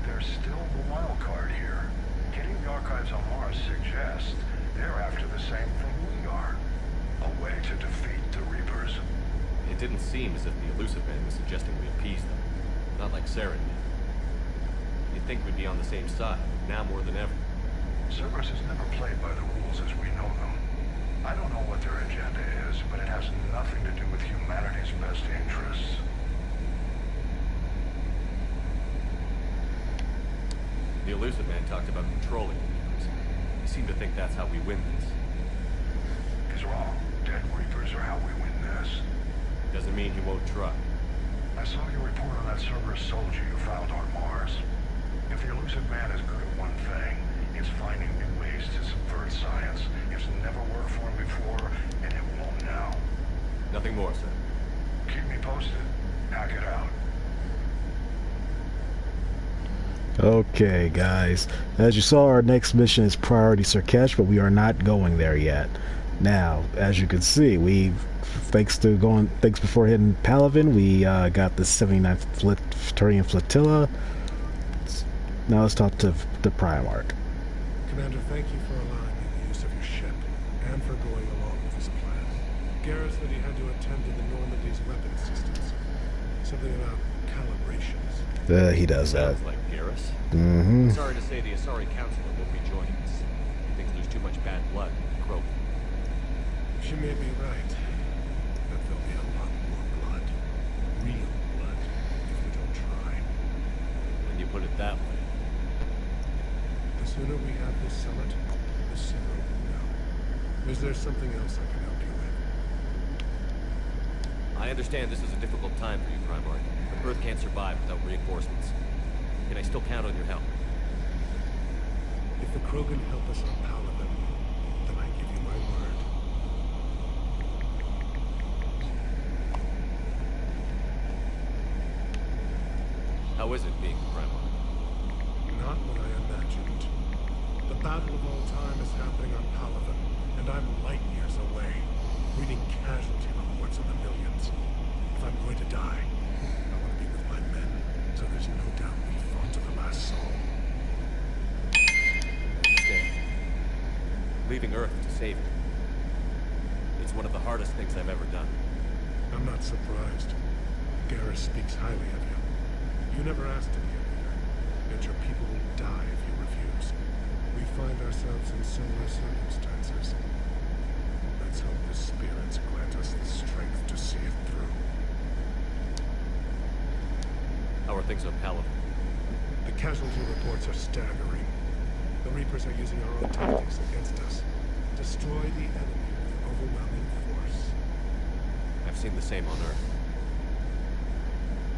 Speaker 6: There's still the wild card here. Getting the archives on Mars suggests they're after the same thing we are. A way to defeat the Reapers.
Speaker 7: It didn't seem as if the Illusive Man was suggesting we appease them. Not like Saren did. You'd think we'd be on the same side, now more than ever.
Speaker 6: Cerberus has never played by the rules as we know them. I don't know what their agenda is, but it has nothing to do with humanity's best interests.
Speaker 7: The Illusive Man talked about controlling the Reapers. He seemed to think that's how we win this.
Speaker 6: He's wrong. Dead Reapers are how we win this.
Speaker 7: Doesn't mean he won't try.
Speaker 6: I saw your report on that Cerberus soldier you found on Mars. If the Illusive Man is good at one thing, it's finding new ways to subvert science. It's never worked for him before, and it won't now.
Speaker 7: Nothing more, sir.
Speaker 6: Keep me posted. Hack it out.
Speaker 1: Okay, guys. As you saw, our next mission is Priority Sur'Kesh, but we are not going there yet. Now, as you can see, thanks before hitting Palaven, we got the 79th Turian Flotilla. Now let's talk to the Primarch.
Speaker 16: Commander, thank you for allowing me the use of your ship, and for going along with this plan. Garrus said he had to attend to the Normandy's weapon systems. Something about calibrations.
Speaker 1: He does that.
Speaker 7: Sounds like Garrus.
Speaker 1: Mm-hmm.
Speaker 7: Sorry to say the Asari Councilor won't be joining us. He thinks there's too much bad blood in the Krogan.
Speaker 16: She may be right. But there'll be a lot more blood. Real blood, if we don't try.
Speaker 7: When you put it that way.
Speaker 16: The sooner we have this summit, the sooner we'll know. Is there something else I can help you with?
Speaker 7: I understand this is a difficult time for you, Primarch. But Earth can't survive without reinforcements. Can I still count on your help?
Speaker 16: If the Krogan help us on Palaven, then I give you my word.
Speaker 7: How is it being the Primarch?
Speaker 16: Not what I imagined. The battle of all time is happening on Palaven, and I'm light years away, reading casualty reports in the millions. If I'm going to die, I want to be with my men, so there's no doubt we fought to the last soul.
Speaker 7: Stay. Leaving Earth to save you. It's one of the hardest things I've ever done.
Speaker 16: I'm not surprised. Garrus speaks highly of you. You never asked to be a leader, and your people will die if you refuse. We find ourselves in similar circumstances. Let's hope the spirits grant us the strength to see it through.
Speaker 7: How are things on Palaven?
Speaker 16: The casualty reports are staggering. The Reapers are using our own tactics against us. Destroy the enemy with overwhelming force.
Speaker 7: I've seen the same on Earth.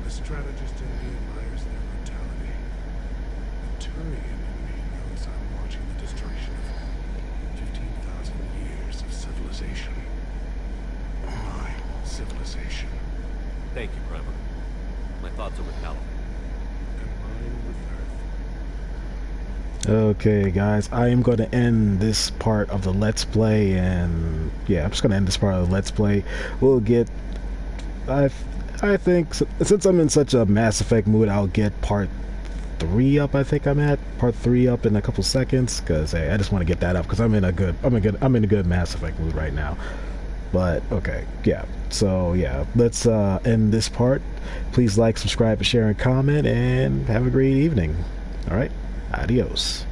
Speaker 16: The strategist in me admires their brutality. The Turian in me knows I'm watching the destruction of 15,000 years of civilization. My civilization.
Speaker 7: Thank you, Primarch. My thoughts are with Palaven.
Speaker 16: And mine with Earth.
Speaker 1: Okay, guys, I am going to end this part of the Let's Play, and yeah, I'm just going to end this part of the Let's Play. We'll get... I think, since I'm in such a Mass Effect mood, I'll get part 3 up. I think I'm at part 3 up in a couple seconds, because hey, I just want to get that up because I'm in a good Mass Effect mood right now. But okay, yeah. So yeah, let's end this part. Please like, subscribe, share, and comment, and have a great evening. All right, adios.